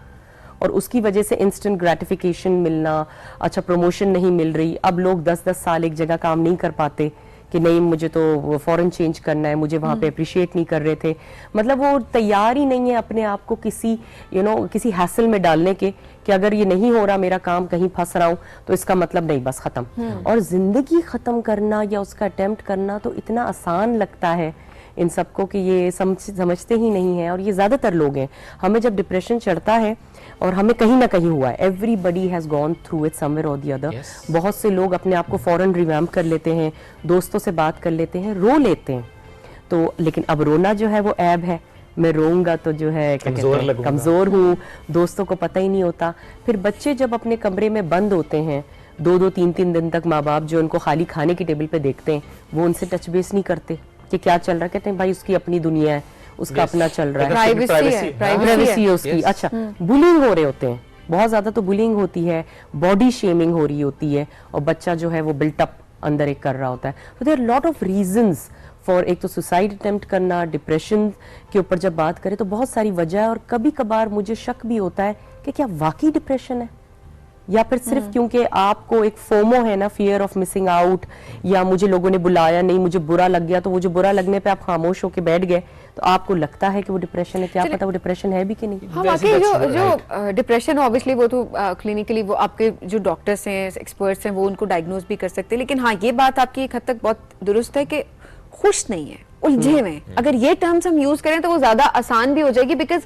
और उसकी वजह से इंस्टेंट ग्रेटिफिकेशन मिलना, अच्छा प्रमोशन नहीं मिल रही। अब लोग 10-10 साल एक जगह काम नहीं कर पाते कि नहीं मुझे तो फॉरेन चेंज करना है, मुझे वहाँ पे अप्रिशिएट नहीं कर रहे थे। मतलब वो तैयार ही नहीं है अपने आप को किसी किसी हैसल में डालने के कि अगर ये नहीं हो रहा मेरा काम, कहीं फंस रहा हूँ, तो इसका मतलब नहीं बस खत्म। और जिंदगी खत्म करना या उसका अटेम्प्ट करना तो इतना आसान लगता है इन सबको कि ये समझते ही नहीं है। और ये ज्यादातर लोग हैं। हमें जब डिप्रेशन चढ़ता है, और हमें कहीं ना कहीं हुआ है, everybody has gone through it somewhere और द अदर। बहुत से लोग अपने आप को फौरन रिवैम्प कर लेते हैं, दोस्तों से बात कर लेते हैं, रो लेते हैं। तो लेकिन अब रोना जो है वो ऐब है, मैं रोऊंगा तो जो है कमजोर हूँ, दोस्तों को पता ही नहीं होता। फिर बच्चे जब अपने कमरे में बंद होते हैं 2-2, 3-3 दिन तक, माँ बाप जो उनको खाली खाने की टेबल पे देखते हैं, वो उनसे टच बेस नहीं करते कि क्या चल रहा है। कहते हैं भाई उसकी अपनी दुनिया है, उसका अपना चल रहा है, प्राइवेसी है उसकी। अच्छा, बुलिंग हो रहे होते हैं, बहुत ज्यादा तो बुलिंग होती है, बॉडी शेमिंग हो रही होती है, और बच्चा जो है वो बिल्टअप अंदर एक कर रहा होता है। तो there are lot of reasons for, एक तो सुसाइड अटेम्प्ट करना, डिप्रेशन के ऊपर जब बात करें तो बहुत सारी वजह है। और कभी कभार मुझे शक भी होता है कि क्या वाकई डिप्रेशन है, या फिर सिर्फ क्योंकि आपको एक फोमो है ना, फियर ऑफ मिसिंग आउट, या मुझे लोगों ने बुलाया नहीं, मुझे बुरा लग गया, तो वो जो बुरा लगने पे आप खामोश होकर बैठ गए, तो आपको लगता है कि वो डिप्रेशन है, क्या पता वो डिप्रेशन है भी कि नहीं। हाँ, वाकई जो डिप्रेशन ऑब्वियसली वो तो क्लिनिकली वो आपके जो डॉक्टर्स हैं, एक्सपर्ट्स हैं, वो उनको डायग्नोज भी कर सकते हैं, लेकिन हाँ ये बात आपकी एक हद तक बहुत दुरुस्त है कि खुश नहीं है, उलझे हुए हैं। अगर ये टर्म्स हम यूज करें तो वो ज्यादा आसान भी हो जाएगी, बिकॉज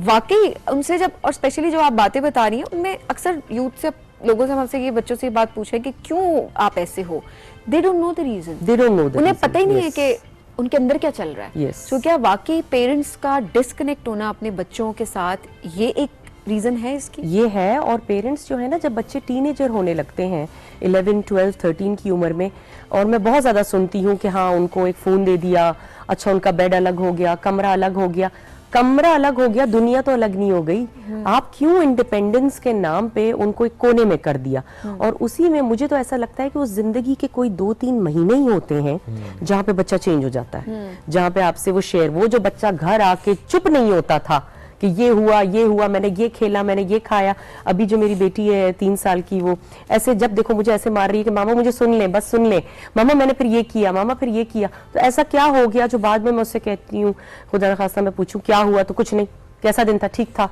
वाकई उनसे जब, और स्पेशली जो आप बातें बता रही हैं उनमें अक्सर यूथ से, लोगों से, हमसे ये बच्चों से ये बात पूछे कि क्यों आप ऐसे हो, they don't know the reason, they don't know the उन्हें पता ही नहीं है कि उनके अंदर क्या चल रहा है। Yes. तो क्या वाकई पेरेंट्स का डिस्कनेक्ट होना अपने बच्चों के साथ ये एक रीजन है इसकी? ये है, और पेरेंट्स जो है ना, जब बच्चे टीनेजर होने लगते हैं 11, 12, 13 की उम्र में, और मैं बहुत ज़्यादा सुनती हूँ कि हाँ उनको एक फ़ोन दे दिया, अच्छा उनका बेड अलग हो गया, कमरा अलग हो गया, कमरा अलग हो गया, दुनिया तो अलग नहीं हो गई। आप क्यों इंडिपेंडेंस के नाम पे उनको एक कोने में कर दिया? और उसी में मुझे तो ऐसा लगता है कि वो जिंदगी के कोई 2-3 महीने ही होते हैं जहाँ पे बच्चा चेंज हो जाता है, जहाँ पे आपसे वो शेयर, वो जो बच्चा घर आके चुप नहीं होता था कि ये हुआ, मैंने ये खेला, मैंने ये खाया। अभी जो मेरी बेटी है 3 साल की, वो ऐसे जब देखो मुझे ऐसे मार रही है कि मामा मुझे सुन ले, बस सुन ले, मामा मैंने फिर ये किया, मामा फिर ये किया। तो ऐसा क्या हो गया जो बाद में मैं उससे कहती हूँ, खुदा न खास्ता मैं पूछूं क्या हुआ, तो कुछ नहीं, कैसा दिन था, ठीक था,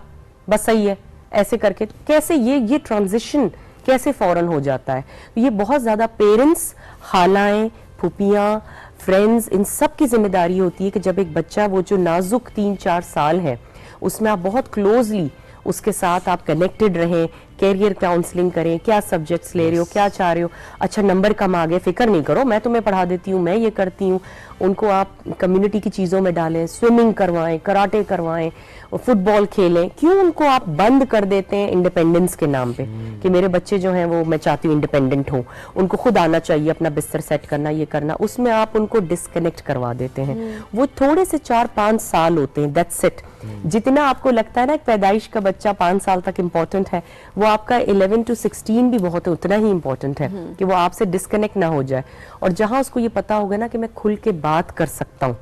बस सही है, ऐसे करके। कैसे ये ट्रांजिशन कैसे फौरन हो जाता है? ये बहुत ज्यादा पेरेंट्स, खालाएं, फूफियाँ, फ्रेंड्स, इन सब की जिम्मेदारी होती है कि जब एक बच्चा वो जो नाजुक 3-4 साल है उसमें आप बहुत क्लोजली उसके साथ आप कनेक्टेड रहें, कैरियर काउंसलिंग करें, क्या सब्जेक्ट्स ले रहे हो, क्या चाह रहे हो, अच्छा नंबर कम आ गए, फिक्र नहीं करो, मैं तुम्हें पढ़ा देती हूँ, मैं ये करती हूँ। उनको आप कम्युनिटी की चीज़ों में डालें, स्विमिंग करवाएं, कराटे करवाएं, फुटबॉल खेलें। क्यों उनको आप बंद कर देते हैं इंडिपेंडेंस के नाम पे कि मेरे बच्चे जो हैं वो, मैं चाहती हूँ इंडिपेंडेंट हो, उनको खुद आना चाहिए, अपना बिस्तर सेट करना, ये करना, उसमें आप उनको डिस्कनेक्ट करवा देते हैं। वो थोड़े से 4-5 साल होते हैं, दैट्स इट। जितना आपको लगता है ना एक पैदाइश का बच्चा 5 साल तक इम्पोर्टेंट है, वो आपका 11 to 16 भी बहुत है, उतना ही इम्पोर्टेंट है कि वो आपसे डिस्कनेक्ट ना हो जाए। और जहां उसको ये पता होगा ना कि मैं खुल के बात कर सकता हूँ,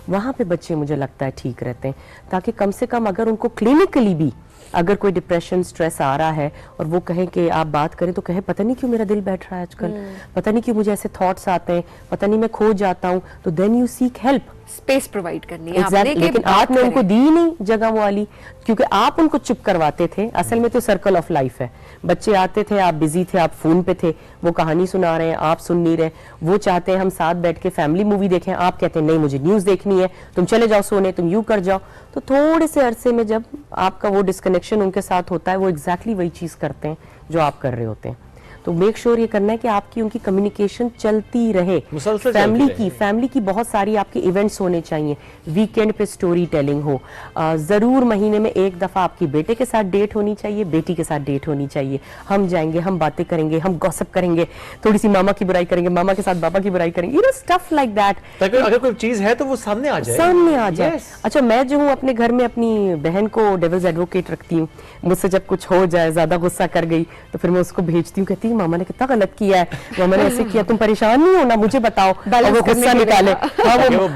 वहां पे बच्चे मुझे लगता है ठीक रहते हैं। ताकि कम से कम अगर उनको क्लिनिकली भी अगर कोई डिप्रेशन, स्ट्रेस आ रहा है और वो कहे कि आप बात करें, तो कहे पता नहीं क्यों मेरा दिल बैठ रहा है आजकल, पता नहीं क्यों मुझे ऐसे थॉट्स आते हैं, पता नहीं मैं खो जाता हूँ, तो then you seek help. Space provide करनी है exactly, आपने, लेकिन आपने उनको दी नहीं जगह वो वाली, क्योंकि आप उनको चुप करवाते थे। असल में तो सर्कल ऑफ लाइफ है, बच्चे आते थे, आप बिजी थे, आप फोन पे थे, वो कहानी सुना रहे हैं, आप सुन नहीं रहे, वो चाहते हैं हम साथ बैठ के फैमिली मूवी देखें, आप कहते हैं नहीं मुझे न्यूज देखनी है, तुम चले जाओ सोने, तुम यूं कर जाओ। तो थोड़े से अरसे में जब आपका वो डिस्कनेक्शन उनके साथ होता है, वो एग्जैक्टली वही चीज करते हैं जो आप कर रहे होते हैं। तो मेक श्योर ये करना है कि आपकी उनकी कम्युनिकेशन चलती रहे, मुसलसल फैमिली की बहुत सारी आपके इवेंट्स होने चाहिए, वीकेंड पे स्टोरी टेलिंग हो, जरूर महीने में एक दफा आपकी बेटे के साथ डेट होनी चाहिए, बेटी के साथ डेट होनी चाहिए। हम जाएंगे, हम बातें करेंगे, हम गॉसिप करेंगे, थोड़ी सी मामा की बुराई करेंगे, मामा के साथ पापा की बुराई करेंगे, स्टफ लाइक दैट, ताकि अगर कोई चीज है तो वो सामने आ जाए। Yes. अच्छा, मैं जो हूँ अपने घर में अपनी बहन को डेविल्स एडवोकेट रखती हूँ। मुझसे जब कुछ हो जाए, ज्यादा गुस्सा कर गई, तो फिर मैं उसको भेजती हूँ, कहती हूँ मामा ने कितना गलत किया है, मामा ने ऐसे किया, तुम परेशान नहीं हो ना, मुझे बताओ, और वो गुस्सा निकाले, वो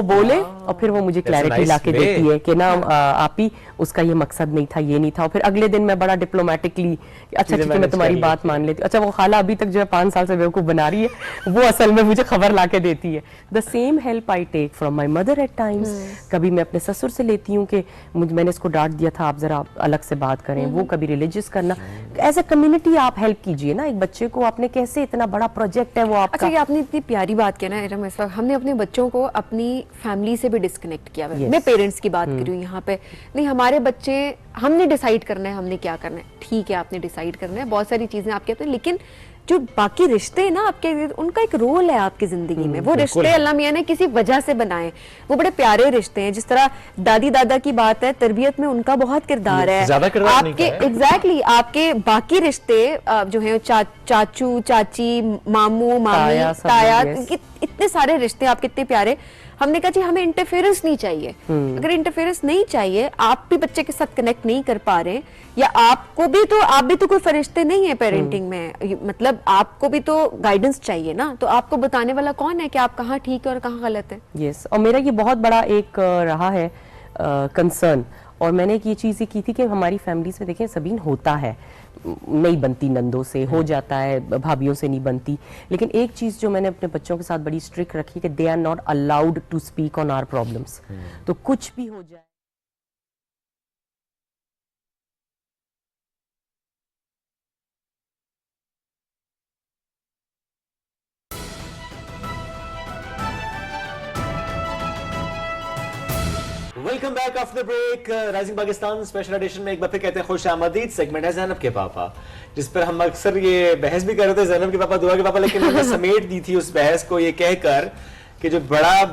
बोले और फिर वो मुझे क्लैरिटी लाके देती है कि ना आप ही, उसका ये मकसद नहीं था, ये नहीं था। और फिर अगले दिन मैं बड़ा डिप्लोमेटिकली, अच्छा ठीक है मैं तुम्हारी बात मान लेती हूँ। अच्छा, वो खाला अभी तक जो है 5 साल से बेवकूफ बना रही है, वो असल में मुझे खबर लाके देती है। The same help I take from my mother at times. कभी मैं अपने ससुर से लेती हूँ कि मैंने इसको डांट दिया था, आप जरा अलग से बात करें, वो कभी रिलीजियस करना। एज ए कम्युनिटी आप हेल्प कीजिए ना एक बच्चे को, आपने कैसे, इतना बड़ा प्रोजेक्ट है वो आपका। अच्छा, ये आपने इतनी प्यारी बात किया ना इरम, इस वक्त हमने अपने बच्चों को अपनी फैमिली से भी डिस्कनेक्ट किया। मैं पेरेंट्स की बात कर रही हूँ यहाँ पे, नहीं हमारे बच्चे, हमने डिसाइड करना है हमने क्या करना है, ठीक है आपने डिसाइड करना है, बहुत सारी चीजें आप कहते हैं, लेकिन जो बाकी रिश्ते हैं ना आपके, उनका एक रोल है आपकी जिंदगी में। वो रिश्ते अल्लाह मियां ने किसी वजह से बनाए, वो बड़े प्यारे रिश्ते हैं। जिस तरह दादी दादा की बात है, तरबियत में उनका बहुत किरदार है, आपके एग्जैक्टली आपके बाकी रिश्ते जो है चाचू चाची, मामू मामी, ताया, इतने सारे रिश्ते आपके इतने प्यारे। हमने कहा जी हमें इंटरफेरेंस नहीं चाहिए। अगर इंटरफेरेंस नहीं चाहिए, आप भी बच्चे के साथ कनेक्ट नहीं कर पा रहे, या आप भी तो कोई फरिश्ते नहीं है पेरेंटिंग में, मतलब आपको भी तो गाइडेंस चाहिए ना, तो आपको बताने वाला कौन है कि आप कहाँ ठीक है और कहाँ गलत है। यस, और मेरा ये बहुत बड़ा एक रहा है कंसर्न, और मैंने एक ये चीज़ की थी कि हमारी फैमिलीज में देखें सबीन होता है, नहीं बनती नंदों से, हो जाता है भाभीियों से नहीं बनती, लेकिन एक चीज़ जो मैंने अपने बच्चों के साथ बड़ी स्ट्रिक्ट रखी कि they are not allowed to speak on our problems. तो कुछ भी हो जाए welcome back after break. Rising Pakistan special edition में एक बार फिर कहते हैं खुश आमदीद। सेगमेंट है ज़ैनब के पापा, जिस पर हम अक्सर ये बहस भी कर रहे थे ज़ैनब के पापा दुआ के पापा, लेकिन मैंने समेट दी थी उस बहस को ये कहकर कि जो बड़ा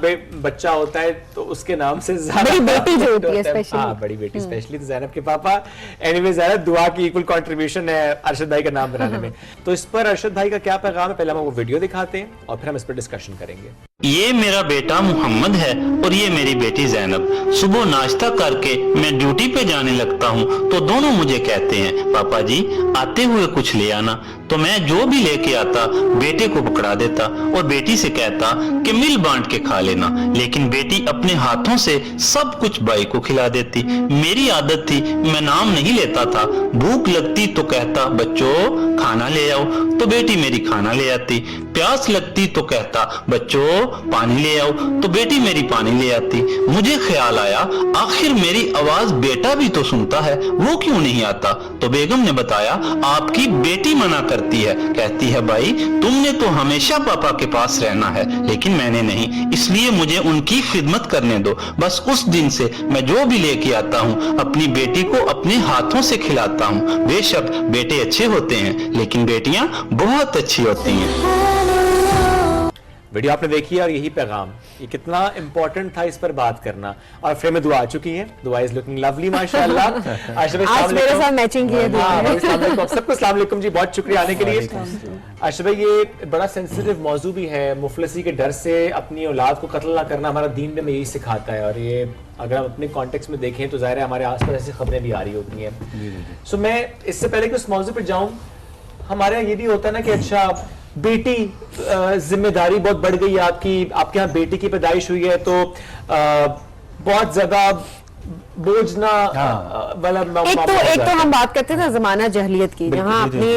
बच्चा होता है तो उसके नाम से बड़ी बेटी जो होती है स्पेशली, हाँ बड़ी बेटी स्पेशली, तो ज़ैनब के पापा एनीवे ज़ैनब दुआ की इक्वल कंट्रीब्यूशन है अरशद भाई का नाम बनाने में। तो इस पर अरशद भाई का क्या पैगाम है, पहले हम वो वीडियो दिखाते हैं और फिर हम इस पर डिस्कशन करेंगे। ये मेरा बेटा मोहम्मद है और ये मेरी बेटी जैनब। सुबह नाश्ता करके मैं ड्यूटी पे जाने लगता हूँ तो दोनों मुझे कहते हैं पापा जी आते हुए कुछ ले आना, तो मैं जो भी लेके आता बेटे को पकड़ा देता और बेटी से कहता कि मिल बांट के खा लेना, लेकिन बेटी अपने हाथों से सब कुछ भाई को खिला देती। मेरी आदत थी मैं नाम नहीं लेता था, भूख लगती तो कहता बच्चों खाना ले आओ, तो बेटी मेरी खाना ले आती। प्यास लगती तो कहता बच्चों पानी ले आओ, तो बेटी मेरी पानी ले आती। मुझे ख्याल आया आखिर मेरी आवाज बेटा भी तो सुनता है, वो क्यों नहीं आता? तो बेगम ने बताया आपकी बेटी मना करती है, कहती है भाई तुमने तो हमेशा पापा के पास रहना है, लेकिन मैंने नहीं, इसलिए मुझे उनकी खिदमत करने दो। बस उस दिन से मैं जो भी लेके आता हूँ अपनी बेटी को अपने हाथों से खिलाता हूँ। बेशक बेटे अच्छे होते हैं लेकिन बेटियां बहुत अच्छी होती हैं। वीडियो आपने देखी और यही पैगाम, ये कितना इंपॉर्टेंट था इस पर बात करना। और फ्रेम में दुआ आ चुकी है, दुआ इज लुकिंग लवली माशाल्लाह। आज मेरे साथ मैचिंग की है। सबको अस्सलाम वालेकुम जी, बहुत शुक्रिया आने के लिए। अर्शद भाई ये बड़ा सेंसिटिव मौजू भी है, मुफलसी के डर से अपनी औलाद को कत्ल ना करना हमारा दीन में यही सिखाता है, और ये अगर हम अपने कॉन्टेक्स्ट में देखें तो जाहिर है हमारे आसपास ऐसी खबरें भी आ रही होती हैं। सो मैं इससे पहले कि उस मौजू पर जाऊं, हमारे यहाँ ये भी होता है ना कि अच्छा बेटी जिम्मेदारी बहुत बढ़ गई है आपके यहाँ बेटी की पैदाइश हुई है तो बहुत ज्यादा बोझ ना वाला एक तो हम बात करते थे ना जमाना जहलियत की, जहाँ अपनी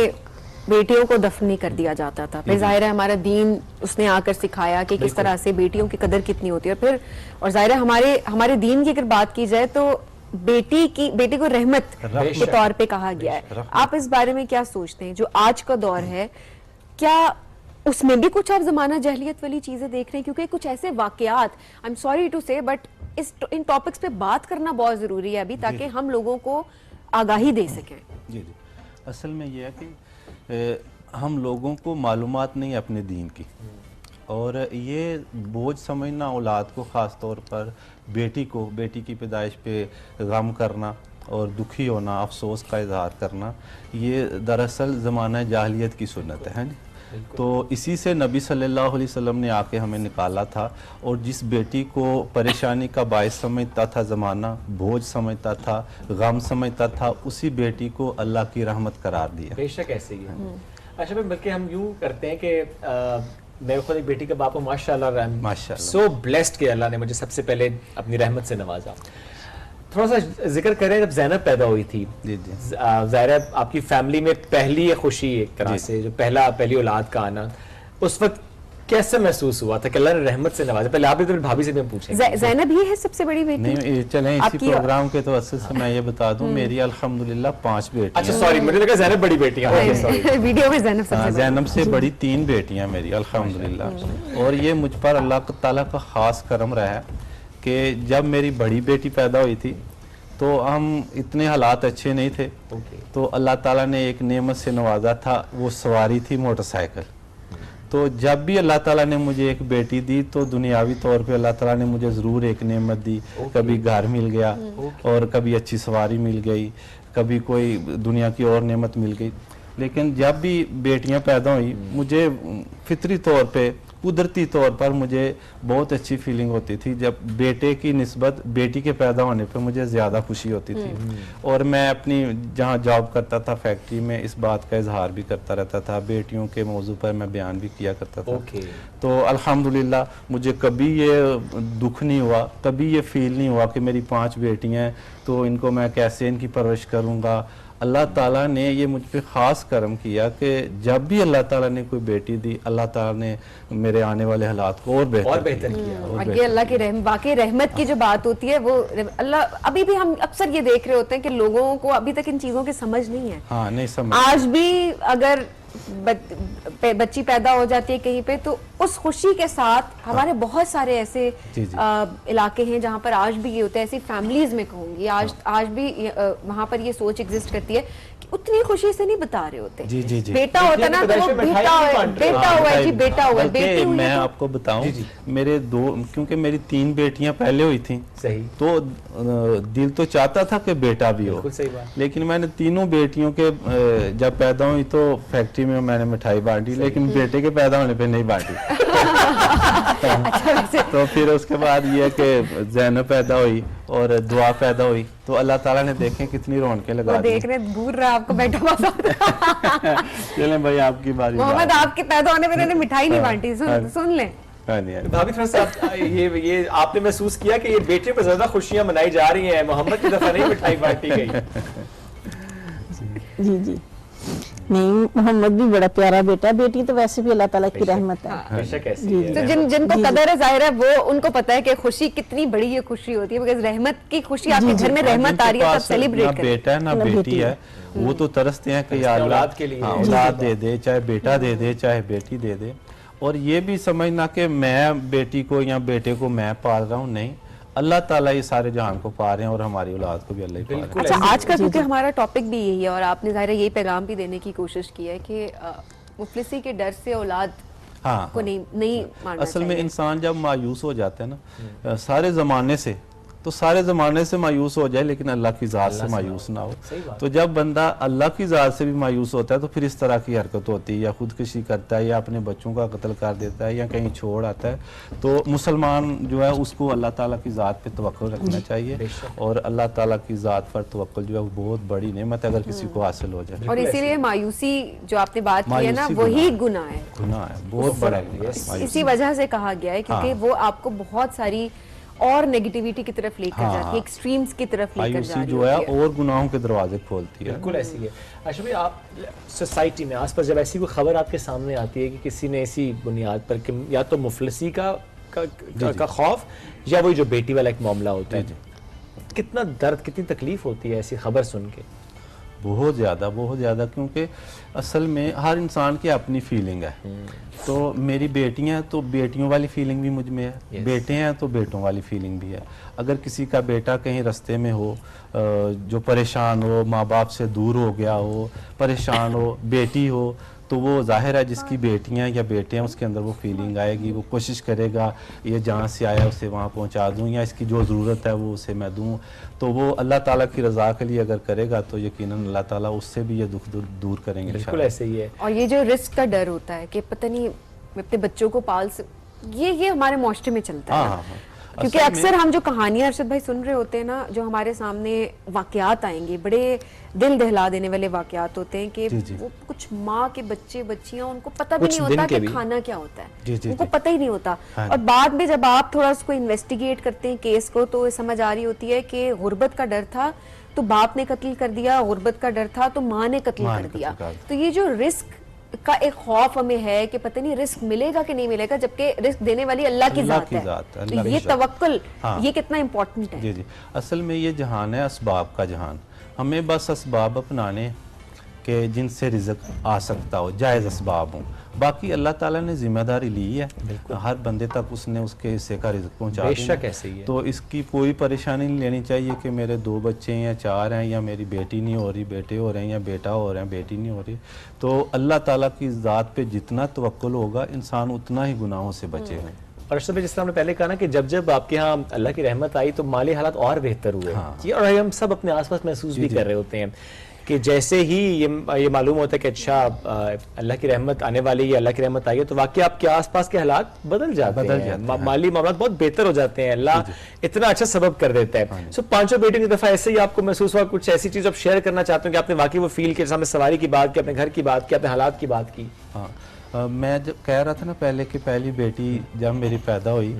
बेटियों को दफन नहीं कर दिया जाता था। फिर जाहिर है हमारा दीन उसने आकर सिखाया कि किस तरह से बेटियों की कदर कितनी होती है। फिर और जाहिर है हमारे दीन की अगर बात की जाए तो बेटी को रहमत के तौर पे कहा गया है। आप इस बारे में क्या सोचते हैं, जो आज का दौर है क्या उसमें भी कुछ आप जमाना जहलियत वाली चीजें देख रहे हैं? क्योंकि कुछ ऐसे वाकयात, आई एम सॉरी टू से, बट इन टॉपिक्स पे बात करना बहुत जरूरी है अभी, ताकि हम लोगों को आगाही दे सकें। जी जी, असल में यह है कि हम लोगों को मालूमात नहीं अपने दीन की, और ये बोझ समझना औलाद को ख़ास तौर पर बेटी की पैदाइश पे गम करना और दुखी होना, अफसोस का इजहार करना, ये दरअसल ज़माना जाहिलियत की सुन्नत है। तो इसी से नबी सल्लल्लाहु अलैहि वसल्लम ने आके हमें निकाला था, और जिस बेटी को परेशानी का बायस समझता था ज़माना, बोझ समझता था, गम समझता था, उसी बेटी को अल्लाह की रहमत करार दिया। बेशक ऐसे ही है। अच्छा, बल्कि हम यूँ करते हैं कि मैं खुद एक बेटी का बाप हूँ माशाल्लाह, सो ब्लेस्ड कि अल्लाह ने मुझे सबसे पहले अपनी रहमत से नवाजा। थोड़ा सा जिक्र करें, जब ज़ैनब पैदा हुई थी, ज़ाहिर है आपकी फैमिली में पहली ये खुशी एक तरह से जो पहली औलाद का आना, उस वक्त कैसे महसूस हुआ था कि अल्लाह ने रहमत से नवाजा? पहले आप भी तो भाभी से भी पूछेंगे। ज़ैनब ही है सबसे बड़ी बेटी? नहीं चलें इसी प्रोग्राम के तो असल से मैं ये बता दूं, मेरी अल्हम्दुलिल्लाह 5 बेटियां। अच्छा सॉरी, मुझे लगा ज़ैनब बड़ी बेटियां। वीडियो में ज़ैनब से बड़ी 3 बेटियां मेरी अल्हम्दुलिल्लाह। और ये मुझ पर अल्लाह ताला का खास करम रहा है कि जब मेरी बड़ी बेटी पैदा हुई थी तो हम इतने हालात अच्छे नहीं थे, तो अल्लाह ताला ने एक नेमत से नवाजा था, वो सवारी थी मोटरसाइकिल। तो जब भी अल्लाह ताला ने मुझे एक बेटी दी तो दुनियावी तौर पे अल्लाह ताला ने मुझे ज़रूर एक नेमत दी। कभी घर मिल गया और कभी अच्छी सवारी मिल गई, कभी कोई दुनिया की और नेमत मिल गई। लेकिन जब भी बेटियां पैदा हुई, मुझे फितरी तौर पे, कुदरती तौर पर मुझे बहुत अच्छी फीलिंग होती थी। जब बेटे की निस्बत बेटी के पैदा होने पे मुझे ज़्यादा खुशी होती थी। और मैं अपनी जहाँ जॉब करता था फैक्ट्री में इस बात का इजहार भी करता रहता था, बेटियों के मौजू पर मैं बयान भी किया करता था। तो अल्हम्दुलिल्लाह मुझे कभी ये दुख नहीं हुआ, कभी ये फील नहीं हुआ कि मेरी 5 बेटियाँ हैं तो इनको मैं कैसे इनकी परवरिश करूँगा, अल्लाह ताला ने ये मुझ पे ख़ास करम किया कि जब भी अल्लाह ताला ने कोई बेटी दी, अल्लाह ताला ने मेरे आने वाले हालात को और बेहतर किया। और ये अल्लाह की वाकई रहमत की जो बात होती है वो अल्लाह, अभी भी हम अक्सर ये देख रहे होते हैं कि लोगों को अभी तक इन चीजों की समझ नहीं है। हाँ, नहीं समझ। आज भी अगर बच्ची पैदा हो जाती है कहीं पे तो उस खुशी के साथ हमारे बहुत सारे ऐसे इलाके हैं जहाँ पर आज भी ये होता है, ऐसी फैमिलीज में कहूंगी आज भी वहाँ पर ये सोच एग्जिस्ट करती है कि उतनी खुशी से नहीं बता रहे होते। बेटा होता ना तो वो बेटा हुआ है जी, बेटा हुआ है, बेटी हुई है। मैं आपको बताऊं, मेरे क्योंकि मेरी 3 बेटियां पहले हुई थी, सही, तो दिल तो चाहता था कि बेटा भी हो, लेकिन मैंने तीनों बेटियों के जब पैदा हुई तो फैक्ट्री में मैंने मिठाई बांटी, लेकिन बेटे के पैदा होने पे नहीं बांटी। तो फिर उसके बाद ये कि ज़ैनब पैदा हुई और दुआ पैदा हुई, तो अल्लाह ताला ने देखें कितनी रौनकें लगा दी। देख रहे भूल रहा आपको बेटा चलें भाई, आपकी बारी। मोहम्मद, आपके पैदा होने पर मिठाई नहीं बांटी, सुन लें। भाभी थोड़ा सा ये आपने महसूस किया कि ये बेटे पर ज्यादा खुशियां मनाई जा रही हैं, मोहम्मद की दफा नहीं मिठाई बांटी गई? जी जी, नहीं, मोहम्मद भी बड़ा प्यारा बेटा है, बेटी तो वैसे भी अल्लाह ताला की रहमत है। तो जिनको कदर है, जाहिर है वो उनको पता है कि खुशी कितनी बड़ी ये खुशी होती है, बिकॉज़ रहमत की खुशी आपके घर में रहमत आ रही है, तब सेलिब्रेट करें। बेटा है ना बेटी है, वो तो तरसते हैं कि यार औलाद के लिए औलाद दे दे, चाहे बेटा दे दे चाहे बेटी दे दे। और ये भी समझना कि मैं बेटी को या बेटे को मैं पाल रहा हूँ, नहीं, अल्लाह ताला ये सारे जहान को पा रहे हैं और हमारी औलाद को भी अल्लाह ही पा रहे हैं। अच्छा, आज का क्योंकि हमारा टॉपिक भी यही है और आपने ज़ाहिर है यही पैगाम भी देने की कोशिश की है कि मुफलिसी के डर से औलाद को नहीं मारना असल में इंसान जब मायूस हो जाता है ना सारे ज़माने से, तो सारे ज़माने से मायूस हो जाए लेकिन अल्लाह की ज़ात से मायूस ना हो। तो जब बंदा अल्लाह की ज़ात से भी मायूस होता है तो फिर इस तरह की हरकत होती है, या खुदकुशी करता है या अपने बच्चों का कत्ल कर देता है या कहीं छोड़ आता है। तो मुसलमान जो है उसको अल्लाह ताला की ज़ात पे तवक्कुल रखना चाहिए, और अल्लाह ताला की ज़ात पर तवक्कुल जो है वो बहुत बड़ी नेमत है अगर किसी को हासिल हो जाए। और इसीलिए मायूसी जो आपने बात की है ना, वही गुनाह है, बहुत बड़ा गुनाह। इसी वजह से कहा गया है क्योंकि वो आपको बहुत सारी और नेगेटिविटी की तरफ लेकर जाती है, एक्सट्रीम्स की तरफ लेकर जाती है, जो है और गुनाहों के दरवाजे खोलती है। बिल्कुल ऐसी है। अच्छा भाई, आप सोसाइटी में आसपास जब ऐसी कोई खबर आपके सामने आती है कि किसी ने ऐसी बुनियाद पर कि या तो मुफलिसी का खौफ या वही जो बेटी वाला एक मामला होता है, कितना दर्द, कितनी तकलीफ होती है ऐसी खबर सुन के? बहुत ज़्यादा, क्योंकि असल में हर इंसान की अपनी फीलिंग है। तो मेरी बेटियां हैं तो बेटियों वाली फीलिंग भी मुझ में है, बेटे हैं तो बेटों वाली फीलिंग भी है। अगर किसी का बेटा कहीं रास्ते में हो जो परेशान हो, माँ बाप से दूर हो गया हो, परेशान हो, बेटी हो, तो वो जाहिर है जिसकी बेटियां या बेटे हैं उसके अंदर वो फीलिंग आएगी, वो कोशिश करेगा ये जहाँ से आया उसे वहाँ पहुँचा दूँ, या इसकी जो ज़रूरत है वो उसे मैं दूँ। तो वो अल्लाह ताला की रज़ा के लिए अगर करेगा तो यकीनन अल्लाह ताला उससे भी ये दुख दूर करेंगे। बिल्कुल ऐसे ही है। और ये जो रिस्क का डर होता है कि पता नहीं अपने बच्चों को ये हमारे माशरे में चलता है। क्योंकि अक्सर हम जो कहानियां अरशद भाई सुन रहे होते हैं ना, जो हमारे सामने वाकयात आएंगे, बड़े दिल दहला देने वाले वाकयात होते हैं कि वो कुछ माँ के बच्चे बच्चियां उनको पता भी नहीं होता कि खाना क्या होता है, उनको पता ही नहीं होता। और बाद में जब आप थोड़ा उसको इन्वेस्टिगेट करते हैं केस को, तो समझ आ रही होती है कि गुर्बत का डर था तो बाप ने कत्ल कर दिया, गुर्बत का डर था तो माँ ने कत्ल कर दिया। तो ये जो रिस्क का एक खौफ हमें है कि पता नहीं रिस्क मिलेगा कि नहीं मिलेगा, जबकि रिस्क देने वाली अल्लाह की ज़ात है। तो ये तवक्कुल, ये कितना इम्पोर्टेंट है। जी, असल में ये जहान है असबाब का जहान। हमें बस असबाब अपनाने के जिनसे रिज़्क आ सकता हो, जायज़ असबाब हों। बाकी अल्लाह ताला ने जिम्मेदारी ली है, हर बंदे तक उसने उसके हिस्से का रिज़्क पहुंचा दिया। तो इसकी कोई परेशानी नहीं लेनी चाहिए कि मेरे 2 बच्चे हैं या 4 हैं, या मेरी बेटी नहीं हो रही, बेटे हो रहे हैं, या बेटा हो रहे हैं, बेटी नहीं हो रही। तो अल्लाह ताला की ज़ात पे जितना तवक्कुल होगा इंसान उतना ही गुनाहों से बचेगा। और अरशद भाई, जिस तरह हमने पहले कहा ना कि जब जब आपके यहाँ अल्लाह की रहमत आई तो माली हालात और बेहतर हुए। और हम सब अपने आसपास महसूस भी कर रहे होते हैं कि जैसे ही ये मालूम होता है कि अच्छा अल्लाह की रहमत आने वाली है, अल्लाह की रहमत आई है, तो वाकई आपके आसपास के हालात बदल जाते हैं, माली मामला बहुत बेहतर हो जाते हैं। अल्लाह इतना अच्छा सबब कर देता है। सो 5 बेटियों की दफा ऐसे ही आपको महसूस हुआ, कुछ ऐसी चीज आप शेयर करना चाहते हो कि आपने वाकई वो फील किया, जैसे सवारी की बात की, अपने घर की बात की, अपने हालात की बात की? हाँ, मैं जब कह रहा था ना पहले कि पहली बेटी जब मेरी पैदा हुई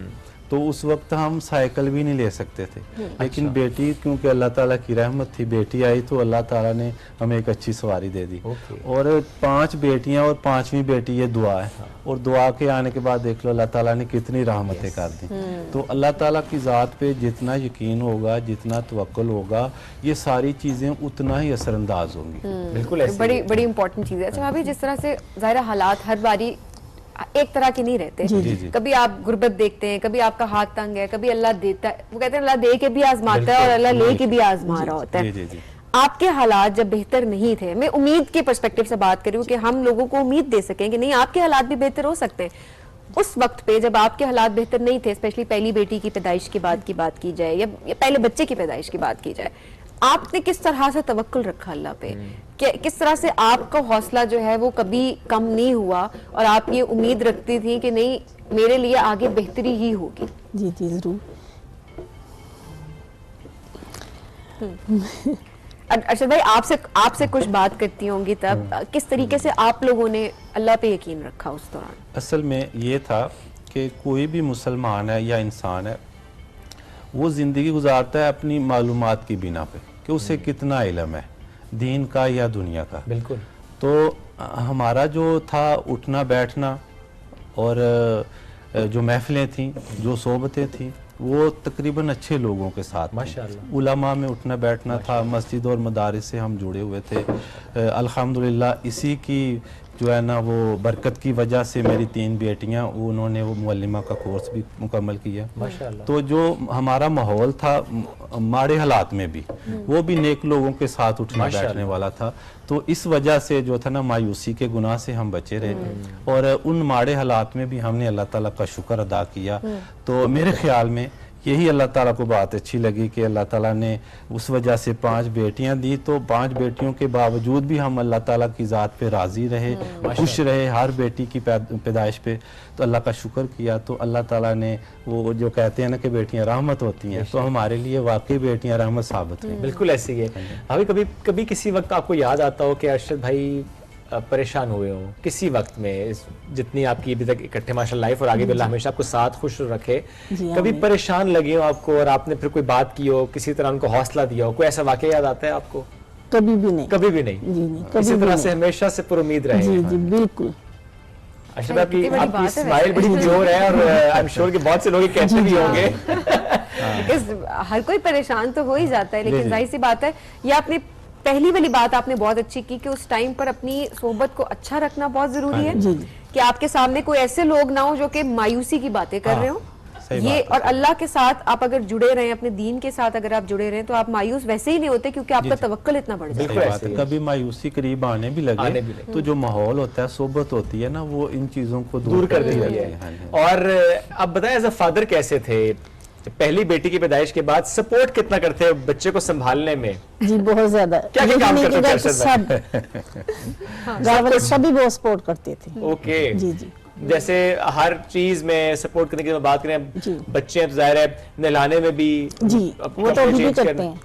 तो उस वक्त हम साइकिल भी नहीं ले सकते थे। लेकिन बेटी, क्योंकि अल्लाह ताला की रहमत थी, बेटी आई तो अल्लाह ताला ने हमें एक अच्छी सवारी दे दी। और 5 बेटियां और 5वीं बेटी ये दुआ है। और दुआ के आने के बाद देख लो अल्लाह ताला ने कितनी रहमतें कर दी। तो अल्लाह ताला की ज़ात पे जितना यकीन होगा, जितना तवक्कुल होगा, ये सारी चीज़ें उतना ही असरअंदाज होंगी। बिल्कुल ऐसे बड़ी बड़ी इंपॉर्टेंट चीज है। अच्छा भाभी, जिस तरह से ज़ाहिर हालात हर बारी एक तरह के नहीं रहते। कभी आप गुर्बत देखते हैं, कभी आपका हाथ तंग है, कभी अल्लाह देता है, वो कहते हैं अल्लाह दे के भी आजमाता है और अल्लाह ले के भी आजमा रहा होता है। आपके हालात जब बेहतर नहीं थे, मैं उम्मीद के पर्सपेक्टिव से बात कर रही हूँ कि हम लोगों को उम्मीद दे सकें कि नहीं आपके हालात भी बेहतर हो सकते हैं, उस वक्त पे जब आपके हालात बेहतर नहीं थे, स्पेशली पहली बेटी की पैदाइश की बात की जाए या पहले बच्चे की पैदाइश की बात की जाए, आपने किस तरह से तवक्कुल रखा अल्लाह पे? किस तरह से आपका हौसला जो है वो कभी कम नहीं हुआ और आप ये उम्मीद रखती थी कि नहीं मेरे लिए आगे बेहतरी ही होगी? जी जी जरूर। अर्शद भाई, आपसे कुछ बात करती होंगी तब किस तरीके से आप लोगों ने अल्लाह पे यकीन रखा उस दौरान? असल में ये था कि कोई भी मुसलमान है या इंसान है, वो ज़िंदगी गुजारता है अपनी मालूमात की बिना पे कि उसे कितना इल्म है, दीन का या दुनिया का। बिल्कुल। तो हमारा जो था उठना बैठना और जो महफिलें थी, जो सोबतें थी, वो तकरीबन अच्छे लोगों के साथ माशाअल्लाह। उलमा में उठना बैठना था, मस्जिद और मदारिस से हम जुड़े हुए थे। अल्हम्दुलिल्लाह इसी की जो है ना वो बरकत की वजह से मेरी 3 बेटियां, उन्होंने वो मुअल्लिमा का कोर्स भी मुकम्मल किया माशाअल्लाह। तो जो हमारा माहौल था माड़े हालात में भी, वो भी नेक लोगों के साथ उठना बैठने वाला था। तो इस वजह से जो था ना मायूसी के गुनाह से हम बचे रहे और उन माड़े हालात में भी हमने अल्लाह ताला का शुक्र अदा किया। तो मेरे ख्याल में यही अल्लाह ताला को बात अच्छी लगी कि अल्लाह ताला ने उस वजह से 5 बेटियां दी। तो 5 बेटियों के बावजूद भी हम अल्लाह ताला की ज़ात पे राज़ी रहे, खुश रहे हर बेटी की पैदाइश पे। तो अल्लाह का शुक्र किया। तो अल्लाह ताला ने वो जो कहते हैं ना कि बेटियां रहमत होती हैं, तो हमारे लिए वाकई बेटियां रहमत साबित हुई। बिल्कुल ऐसी है। अभी कभी किसी वक्त आपको याद आता हो कि अरशद भाई परेशान हुए हो किसी वक्त में, जितनी आपकी अभी तक इकट्ठे माशाल्लाह लाइफ और आगे भी अल्लाह हमेशा आपको साथ खुश रखे, कभी परेशान लगे हो आपको और आपने फिर कोई बात की हो, किसी तरह उनको हौसला दिया हो, कोई ऐसा वाकया याद आता है आपको? कभी भी नहीं। कभी भी नहीं? जी नहीं, इसी तरह से हमेशा से पुरुमीद रहे। जी जी बिल्कुल। अच्छा, आपकी स्माइल बड़ी जोर है और आई एम श्योर कि बहुत से लोग कहते भी होंगे। हर कोई परेशान तो हो ही जाता है, लेकिन जाहिर सी बात है ये आपने पहली वाली बात आपने बहुत अच्छी की कि उस टाइम पर अपनी सोहबत को अच्छा रखना बहुत जरूरी है कि आपके सामने कोई ऐसे लोग ना हो जो कि मायूसी की बातें कर रहे हो। ये और अल्लाह के साथ आप अगर जुड़े रहे, अपने दीन के साथ अगर आप जुड़े रहे, तो आप मायूस वैसे ही नहीं होते क्योंकि आपका तवक्कुल इतना बढ़ जाता है। कभी मायूसी करीब आने भी लगे तो जो माहौल होता है, सोबत होती है ना, वो इन चीजों को दूर कर देती है। और अब बताएं एज अ फादर कैसे थे? पहली बेटी की पैदाइश के बाद सपोर्ट कितना करते हैं बच्चे को संभालने में? जी बहुत ज्यादा। क्या काम करते थे सब घर वाले सभी बहुत सपोर्ट करते थे। ओके जी जी। जैसे हर चीज में सपोर्ट करने की बात करें, बच्चे तो जाहिर है नहलाने में भी जी वो तो अभी भी करते हैं।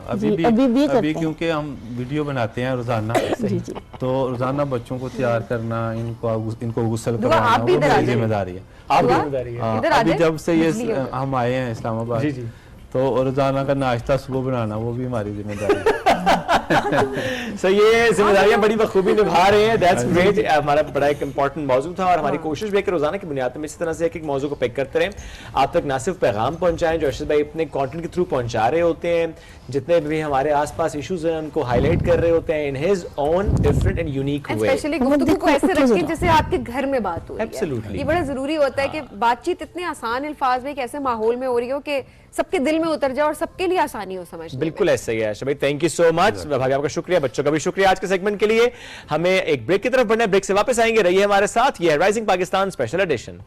अभी क्योंकि हम वीडियो बनाते हैं रोजाना, तो रोजाना बच्चों को तैयार करना, इनको गुस्ल करवाना वो मेरी जिम्मेदारी है। आप जिम्मेदारी है। अभी जब से ये हम आए हैं इस्लामाबाद, तो रोजाना का नाश्ता सुबह बनाना वो भी हमारी जिम्मेदारी है। सो ये जिम्मेदारियां बड़ी बखूबी निभा रहे हैं। That's great. हमारा बड़ा एक इंपॉर्टेंट मौजू था और हमारी कोशिश भी है कि रोजाना की बुनियाद पर इसी तरह से एक मौजू को पिक करते रहें, आप तक ना सिर्फ पैगाम पहुंचाएं जो अर्शद भाई अपने कंटेंट के थ्रू पहुंचा रहे होते हैं, जितने भी हमारे आसपास इश्यूज हैं उनको हाईलाइट कर रहे होते हैं in his own different and unique way. Specially गुफ्तगू को ऐसे रखें जैसे आपके घर में बात हो रही है। एब्सोल्युटली ये बड़ा जरूरी होता है कि बातचीत इतने आसान अल्फाज में, एक ऐसे माहौल में हो रही हो कि सबके दिल में उतर जाए और सबके लिए आसानी हो समझने में। बिल्कुल ऐसे ही है भाई। थैंक यू सो मच भाभी, आपका शुक्रिया, बच्चों का भी शुक्रिया आज के सेगमेंट के लिए। हमें एक ब्रेक की तरफ बढ़ना है, ब्रेक से वापस आएंगे, रहिए हमारे साथ। ये है राइजिंग पाकिस्तान स्पेशल एडिशन।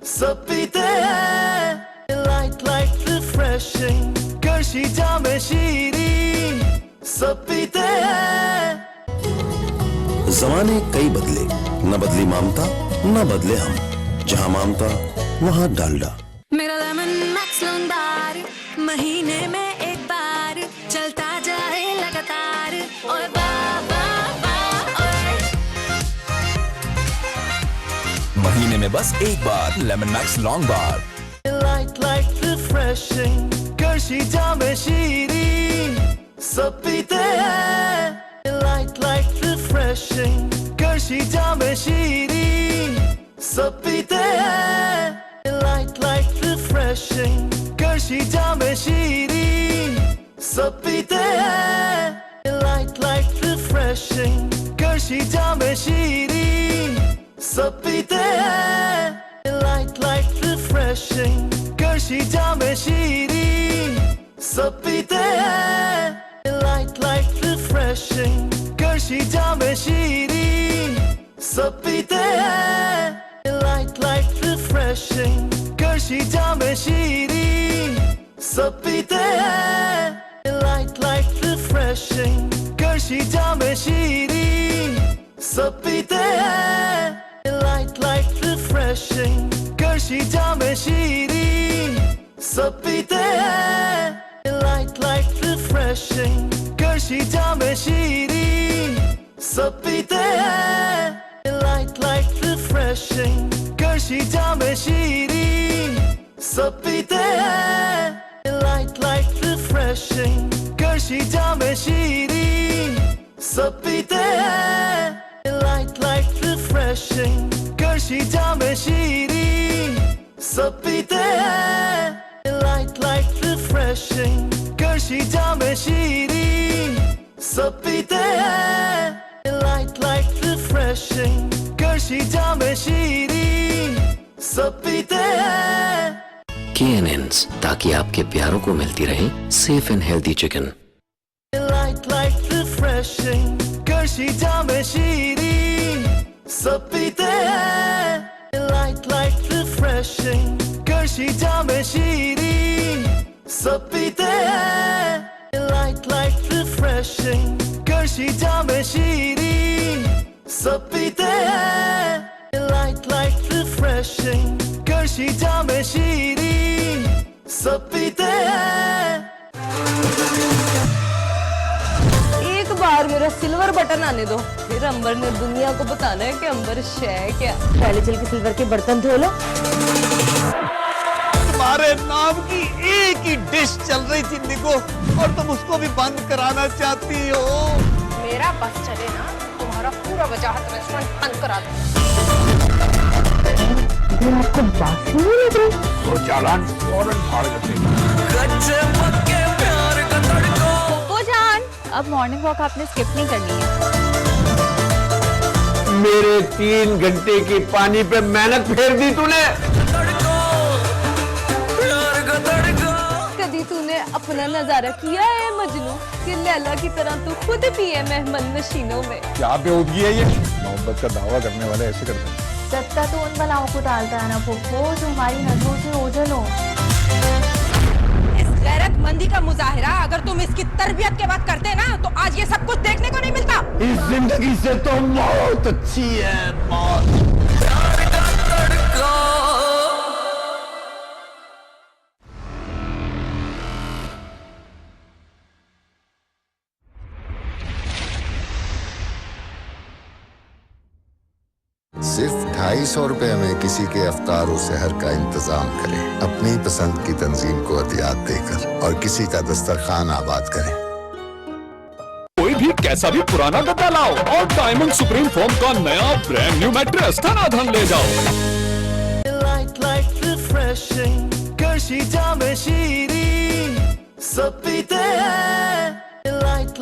सब पीते हैं लाइट लाइट रिफ्रेशिंग, करशी जामे शीरी सब पीते हैं। जमाने कई बदले, न बदली ममता न बदले हम, जहाँ ममता वहाँ डालडा। मेरा लेमन मैक्स लोनदार महीने में एक बार चलता जाए लगातार। ओए बाबा महीने में बस एक बार लेमन मैक्स लॉन्ग बार। Like refreshing गर्शी जामे शीरी सब पीते हैं। Like refreshing गर्शी जामे शीरी सब पीते हैं। Like refreshing गर्शी जामे शीरी सब पीते हैं। Like refreshing गर्शी जामे शीरी सब पीते हैं। Like refreshing गर्शी जामे शीरी सब पीते हैं। Like refreshing गर्शी जामे शीरी सब पीते हैं। Like refreshing गर्शी जामे शीरी सब पीते हैं। Like refreshing गर्शी जामे शीरी सब पीते हैं। Like refreshing गर्शी जामे शीरी सब पीते हैं। Like refreshing गर्शी जामे शीरी सब पीते हैं। Like refreshing गर्शी जामे शीरी सब पीते हैं। Like refreshing गर्शी जामे शीरी सब पीते हैं। Like refreshing गर्शी जामे शीरी सब पीते हैं। Like refreshing गर्शी जामे शीरी सब पीते हैं। Like refreshing गर्शी जामे शीरी सब पीते हैं। KNNs, ताकि आपके प्यारों को मिलती रहे safe and healthy chicken. Like refreshing गर्शी जामे शीरी सब पीते हैं। Like refreshing गर्शी जामे शीरी सब पीते हैं। Like refreshing गर्शी जामे शीरी सब पीते हैं। Like refreshing गर्शी जामे शीरी सब पीते हैं। एक बार मेरा सिल्वर बटन आने दो, फिर अंबर ने दुनिया को बताना है कि अंबर है क्या। पहले चल के सिल्वर के बर्तन धो लो। तुम्हारे नाम की एक ही डिश चल रही थी निको, और तुम उसको भी बंद कराना चाहती हो। मेरा बस चले ना, तुम्हारा पूरा वजाहत रेस्टोरेंट बंद करा दो। आपको बासी नहीं लग रही? तो चालान फौरन फाड़ देते। कच्चे पक्के प्यार का तड़को। वो जान, अब मॉर्निंग वॉक आपने स्किप नहीं करनी है। मेरे 3 घंटे की पानी पे मेहनत फेर दी तूने। कभी तूने अपना नजारा किया है मजनू कि लैला की तरह तू खुद भी है मेहमान नशीनों में? क्या बेहूदगी है ये? मोहब्बत का दावा करने वाले ऐसे करते हैं। सत्ता तो उन बलाओं को टालता है ना फुफ्फो जो हमारी नजरों से ओझल हो। इस गैरतमंदी का मुजाहिरा अगर तुम इसकी तरबियत के बाद करते ना तो आज ये सब कुछ देखने को नहीं मिलता। इस जिंदगी से तो मौत अच्छी है, मौत। सिर्फ 250 रुपए में किसी के अफ्तार और सहर का इंतजाम करें अपनी पसंद की तंजीम को अतियात देकर, और किसी का दस्तरखान आबाद करें। कोई भी कैसा भी पुराना गद्दा लाओ और डायमंड सुप्रीम फोम का नया ब्रांड न्यू मैट्रेस धनाधन ले जाओ। Like refreshing गर्शी जामे शीरी सब पीते हैं। Like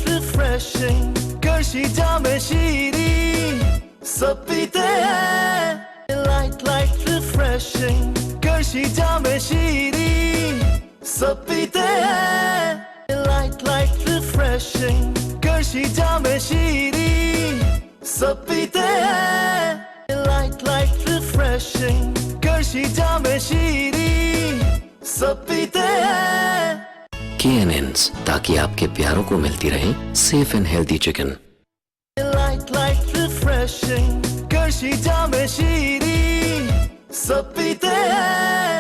refreshing गर्शी जामे शीरी सब पीते हैं। Like refreshing गर्शी जामे शीरी सब पीते हैं। Like refreshing गर्शी जामे शीरी सब पीते हैं। Like refreshing गर्शी जामे शीरी सब पीते हैं। KNNs, ताकि आपके प्यारों को मिलती रहे safe and healthy chicken. Like refreshing, गर्शी जामे शीरी सब पीते हैं।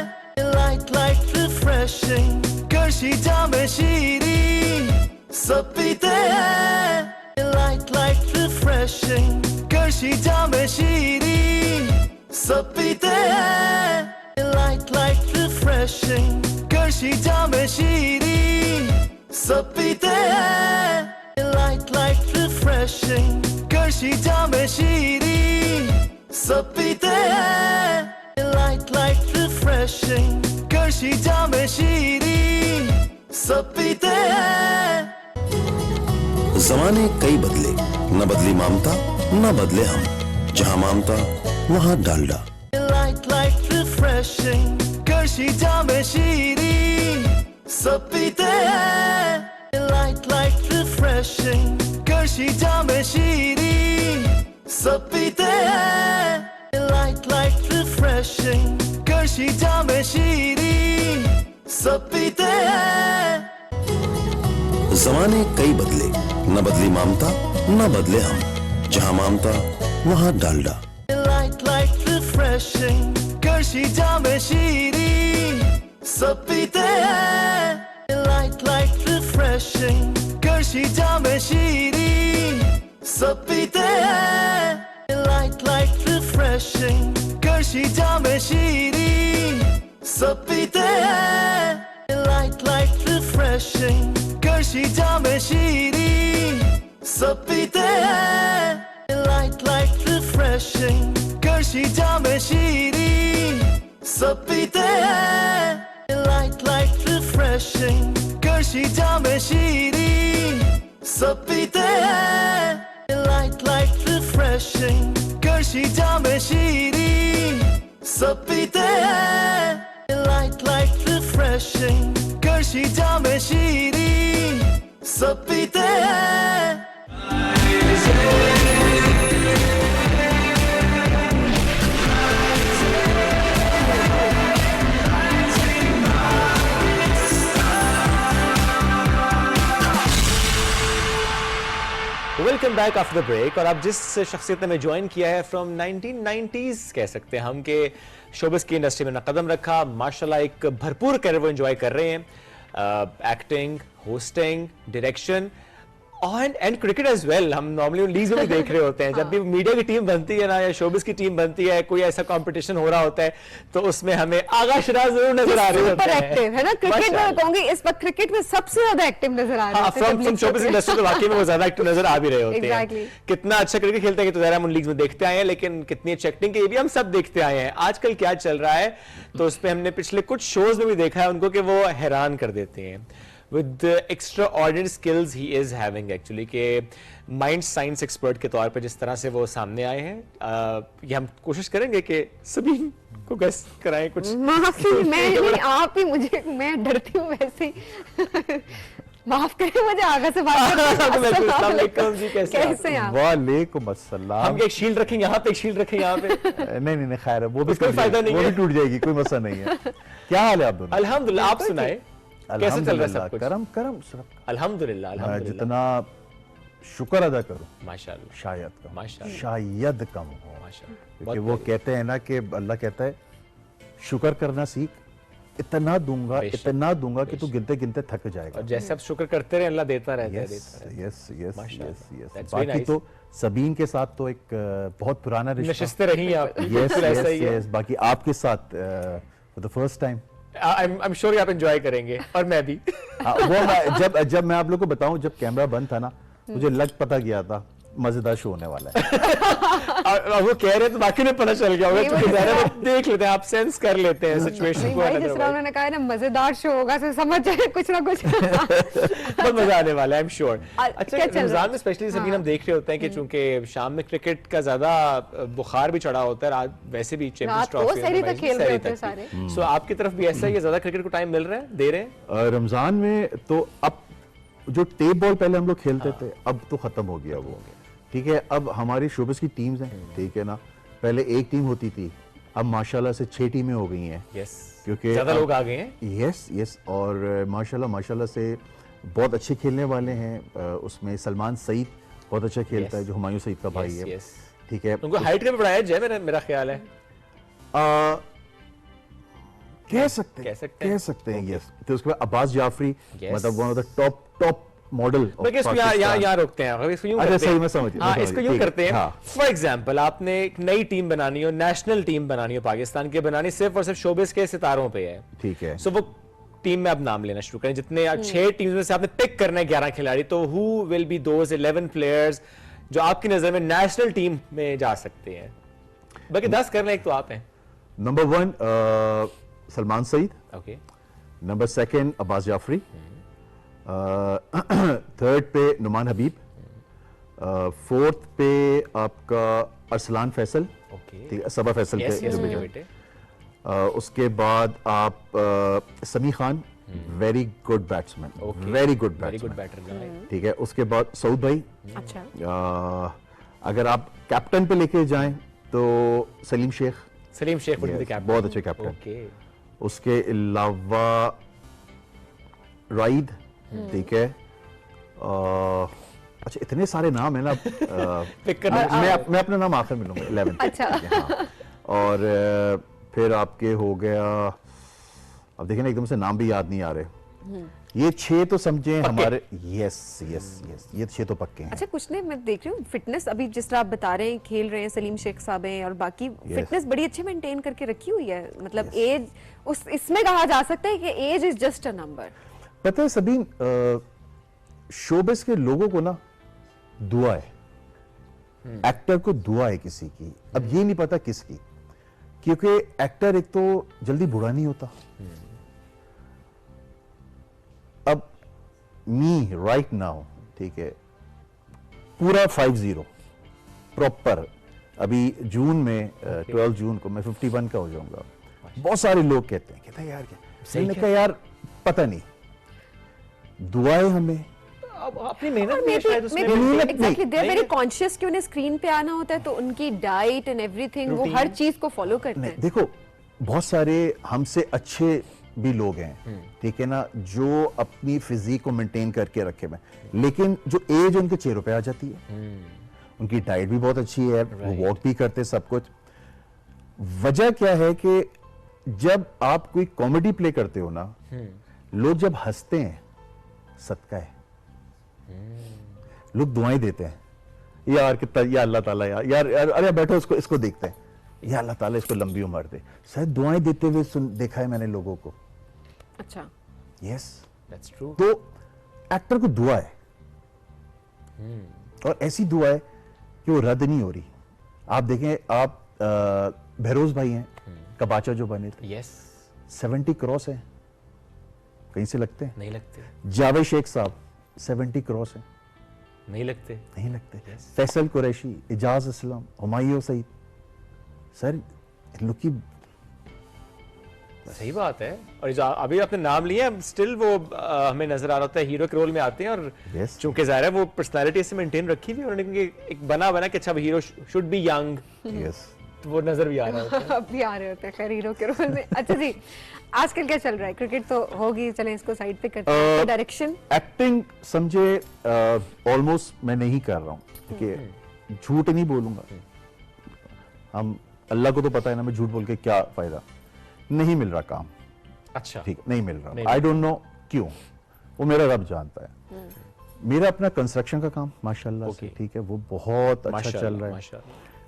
Like refreshing, गर्शी जामे शीरी सब पीते हैं। Like refreshing, गर्शी जामे शीरी सब पीते हैं। Like refreshing, गर्शी जामे शीरी सब पीते हैं। Like refreshing, गर्शी जामे शीरी सब पीते हैं। Like refreshing, गर्शी जामे शीरी सब पीते हैं। जमाने कई बदले, न बदली ममता न बदले हम, जहाँ ममता वहाँ डालडा। Like refreshing, गर्शी जामे शीरी सब पीते हैं। Like refreshing, गर्शी जामे शीरी सब पीते हैं। Like refreshing, गर्शी जामे शीरी सब पीते हैं। जमाने कई बदले, न बदली ममता न बदले हम, जहाँ ममता वहाँ डालडा। Like refreshing, गर्शी जामे शीरी सब पीते हैं। Like refreshing, गर्शी जामे शीरी सब पीते हैं। Like refreshing, गर्शी जामे शीरी सब पीते हैं। Like refreshing, गर्शी जामे शीरी सब पीते हैं। Like refreshing, गर्शी जामे शीरी सब पीते हैं। Like refreshing, गर्शी जामे शीरी सब पीते हैं। Like refreshing, गर्शी जामे शीरी सब पीते हैं। Like refreshing, गर्शी जामे शीरी सब पीते हैं। Welcome back after the break. और अब जिस शख्सियत ने हमें ज्वाइन किया है फ्रॉम 1990s कह सकते हैं हम के शोबिस की इंडस्ट्री में कदम रखा, माशाल्लाह एक भरपूर कैरियर वो एंजॉय कर रहे हैं। Acting, hosting, direction and cricket as well. हम नॉर्मली लीग्स में भी देख रहे होते हैं जब भी मीडिया की टीम बनती है ना या शोबिस की टीम बनती है, कोई ऐसा कंपटीशन हो रहा होता है तो उसमें हमें आगा शिराज जरूर नजर आ रहे होते हैं। एक्टिव है ना क्रिकेट में, कहूंगी इस वक्त क्रिकेट में सबसे ज्यादा एक्टिव नजर आ रहे हैं। फ्रॉम शोबिस इंडस्ट्री तो वाकई में वो ज्यादा एक्टिव नजर आ भी रहे होते Exactly. हैं। कितना अच्छा क्रिकेट खेलते हैं कि तो जरा हम उन लीग्स में देखते आए हैं, लेकिन कितनी अच्छी एक्टिंग की ये भी हम सब देखते आए हैं। आजकल क्या चल रहा है तो उस पर हमने पिछले कुछ शोज में भी देखा है उनको कि वो हैरान कर देते हैं with extraordinary skills he is having actually के माइंड साइंस एक्सपर्ट के तौर पे जिस तरह से वो सामने आए हैं। ये हम कोशिश करेंगे कि सभी को गेस कराएं कुछ। माफी, मैं आप ही मुझे, मैं डरती हूँ वैसे ही। माफ करें मुझे आगे से बात कैसे आप? वालेकुम अस्सलाम। हम एक शील्ड रखेंगे यहाँ पे, एक शील्ड रखेंगे यहाँ पे। नहीं खैर वो भी कोई फायदा नहीं है, वो भी टूट जाएगी, कोई मसला नहीं है। क्या हाल है आप दोनों? अल्हम्दुलिल्लाह, आप सुनाए कैसे चल रहा है सब कुछ? करम अल्हम्दुलिल्लाह। जितना शुक्र अदा करो माशाल्लाह, शायद कम हो माशाल्लाह। क्योंकि वो कहते हैं ना कि अल्लाह कहता है शुक्र करना सीख, इतना दूंगा कि तू गिनते गिनते थक जाएगा। और जैसे आप शुक्र करते रहे अल्लाह देता रहता है। यस। बाकी तो सबीन के साथ तो एक बहुत पुराना रिश्ता, नशिस्तें रही आप। यस। बाकी आपके साथ for the first time I'm sure आप एंजॉय करेंगे और मैं भी। वो जब मैं आप लोग को बताऊं, जब कैमरा बंद था ना मुझे लग पता गया था मजेदार शो होने वाला है। और वो कह रहे तो बाकी ने पता चल गया होगा, क्योंकि देख लेते हैं, आप सेंस कर लेते हैं सिचुएशन को। जिस तरह उन्होंने कहा ना मजेदार शो होगा तो समझ जाए कुछ ना कुछ। बहुत मजा आने वाला है, आई एम श्योर। अच्छा, रमजान में स्पेशली सभी हम देख रहे होते हैं कि चूंकि शाम में क्रिकेट का ज्यादा बुखार भी चढ़ा होता है, आज वैसे भी चैंपियंस ट्रॉफी। सो आपकी तरफ भी ऐसा ही है, ज्यादा क्रिकेट को टाइम मिल रहा है, दे रहे हैं? रमजान में तो अब जो टेप बॉल पहले हम लोग खेलते थे अब तो खत्म हो गया वो, ठीक है। अब हमारी शोबिस की टीम्स हैं, ठीक है ना। पहले एक टीम होती थी अब माशाल्लाह से 6 टीमें हो गई हैं। यस, क्योंकि ज्यादा लोग आ गए हैं। यस, और माशाल्लाह से बहुत अच्छे खेलने वाले हैं। उसमें सलमान सईद बहुत अच्छा खेलता है, जो हुमायूं सईद का भाई है। ठीक है, उनको हाइट का भी बढ़ाया जाए, मेरा ख्याल है। कह सकते हैं यस। तो उसके बाद अब्बास जाफरी, मतलब one of the top model. यहाँ रोकते हैं, इसको यूं करते हैं। मैं समझ हाँ, इसको यूं करते हैं। फॉर एग्जाम्पल, आपने एक नई टीम बनानी हो, नेशनल टीम बनानी हो पाकिस्तान की, बनानी सिर्फ और सिर्फ शोबिस के सितारों पे है। ठीक है। सो वो टीम में आप नाम लेना शुरू करें, जितने 6 टीम्स में से आपने पिक करना है 11 खिलाड़ी, तो who will be those 11 players जो आपकी नजर में नेशनल टीम में जा सकते हैं? बाकी 10 करना, एक तो आप हैं। Number 1 Salman Saeed, okay. Number 2 Abbas Jafri, 3rd पे नुमान हबीब, 4th पे आपका अरसलान फैसल, ठीक है, सबा फैसल के बेटे। उसके बाद आप Sami Khan, very good batsman, very good batter, ठीक है। उसके बाद सऊद भाई, अच्छा। अगर आप कैप्टन पे लेके जाएं तो सलीम शेख बहुत अच्छे कैप्टन। उसके अलावा राइद, ठीक है। अच्छा, इतने सारे नाम है ना। मैं अपना नाम आखिर में लूंगा, 11। अच्छा। और फिर आपके हो गया, अब देखिए ना एकदम से नाम भी याद नहीं आ रहे। ये 6 तो समझे हमारे। यस, ये 6 तो पक्के हैं। अच्छा, कुछ नहीं, मैं देख रही हूँ फिटनेस अभी जिस तरह आप बता रहे हैं, खेल रहे हैं, सलीम शेख साहब हैं और बाकी फिटनेस बड़ी अच्छी मेंटेन करके रखी हुई है। मतलब एज इसमें कहा जा सकता है कि age is just a number. पता है सबीन, शोबिस के लोगों को ना दुआ है, एक्टर को दुआ है किसी की। अब ये नहीं पता किसकी, क्योंकि एक्टर एक तो जल्दी बुरा नहीं होता। अब मी राइट नाउ, ठीक है, पूरा 50 प्रॉपर। अभी जून में 12 जून को मैं 51 का हो जाऊंगा। बहुत सारे लोग कहते हैं यार क्या, मैंने कहा यार पता नहीं, दुआएं हमें अपनी मेहनत में शायद उसमें exactly they are very conscious कि उन्हें स्क्रीन पे आना होता है, तो उनकी डाइट एंड एवरीथिंग, वो हर चीज को फॉलो करते हैं। देखो, बहुत सारे हमसे अच्छे भी लोग हैं, ठीक है ना, जो अपनी फिजिक को मेंटेन करके रखे हुए, लेकिन जो एज उनके चेहरों पे आ जाती है। उनकी डाइट भी बहुत अच्छी है, वो वॉक भी करते, सब कुछ। वजह क्या है कि जब आप कोई कॉमेडी प्ले करते हो ना, लोग जब हंसते हैं, सदका है, लोग दुआएं देते हैं, यार कितना, या अल्लाह ताला यार अरे बैठो इसको देखते हैं, या अल्लाह ताला इसको लंबी उम्र दे। शायद दुआएं देते हुए देखा है मैंने लोगों को। अच्छा, यस, दैट्स ट्रू। तो एक्टर को दुआ है, और ऐसी दुआ है कि वो रद्द नहीं हो रही। आप देखें, आप बहरोज भाई हैं, कबाचा जो बने थे, यस, 70 क्रॉस है, कहीं से लगते हैं? नहीं लगते। जावेद शेख साहब 70 क्रॉस है, नहीं लगते। फैसल कुरैशी, इजाज असलम, हुमायूं सईद, सर लोग की सही बात है। और अभी आपने नाम लिया, स्टिल वो हमें नजर आ रहा होता है हीरो के रोल में आते हैं, और चूंकि जाहिर है वो पर्सनालिटी से मेंटेन रखी हुई है उन्होंने, एक बना कि अच्छा हीरो शुड बी यंग, तो वो नजर भी आ रहा होता है। अभी आ रहे होते हैं खैर हीरो के रोल में। अच्छा जी, आजकल क्या चल रहा है? क्रिकेट तो होगी, चलें इसको साइड पे करते हैं। डायरेक्शन, एक्टिंग समझे ऑलमोस्ट मैं नहीं कर रहा हूँ, ठीक है, झूठ नहीं बोलूंगा। हम अल्लाह को तो पता है ना, मैं झूठ बोल के क्या फायदा, नहीं मिल रहा काम। अच्छा, ठीक, नहीं मिल रहा। आई डोंट नो क्यों, वो मेरा रब जानता है। मेरा अपना कंस्ट्रक्शन का काम माशाल्लाह से, ठीक है, वो बहुत अच्छा चल रहा है।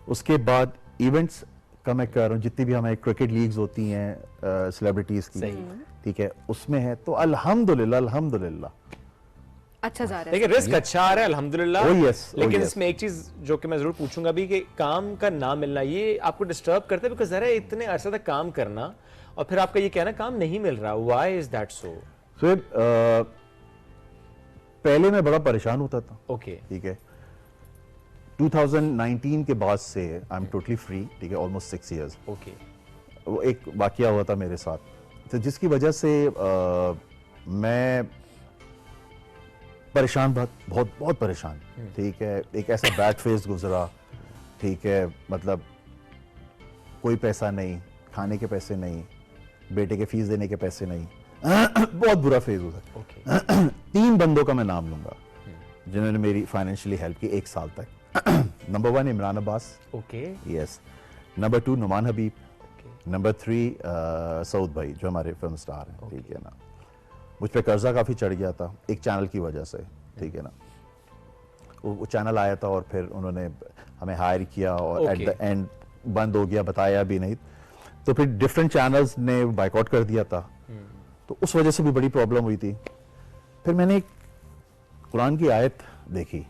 उसके बाद इवेंट्स का मैं कर रहा हूँ, जितनी भी हमारी क्रिकेट लीग्स होती हैं सेलिब्रिटीज की, ठीक है, उसमें है, तो अल्हम्दुलिल्लाह अच्छा जा रहा है। देखिए, रिस्क अच्छा आ रहा है अल्हम्दुलिल्लाह। लेकिन yes. इसमें एक चीज जो कि मैं जरूर पूछूंगा भी, कि काम का ना मिलना ये आपको डिस्टर्ब करता है? बिकॉज़ जरा इतने अरसे तक काम करना और फिर आपका ये कहना काम नहीं मिल रहा, व्हाई इज दैट सो? सो पहले मैं बड़ा परेशान होता था, ओके, ठीक है। 2019 के बाद से आई एम टोटली फ्री, ठीक है, ऑलमोस्ट 6 इयर्स। ओके, वो एक वाकया हुआ था मेरे साथ, तो जिसकी वजह से मैं परेशान, बहुत परेशान, ठीक है। एक ऐसा बैड फेज गुजरा, ठीक है, मतलब कोई पैसा नहीं, खाने के पैसे नहीं, बेटे के फीस देने के पैसे नहीं। बहुत बुरा फेज हुआ। 3 बंदों का मैं नाम लूंगा जिन्होंने मेरी फाइनेंशियली हेल्प की 1 साल तक। Number 1 Imran Abbas, yes. Number 2 Numan Habib, number 3 Saud भाई जो हमारे फिल्म स्टार हैं, ठीक है ना। मुझ पे कर्जा काफी चढ़ गया था एक चैनल की वजह से, ठीक है ना। वो चैनल आया था और फिर उन्होंने हमें हायर किया और एट द एंड बंद हो गया, बताया भी नहीं। तो फिर डिफरेंट चैनल्स ने बाइकआउट कर दिया था, तो उस वजह से भी बड़ी प्रॉब्लम हुई थी। फिर मैंने एक कुरान की आयत देखी,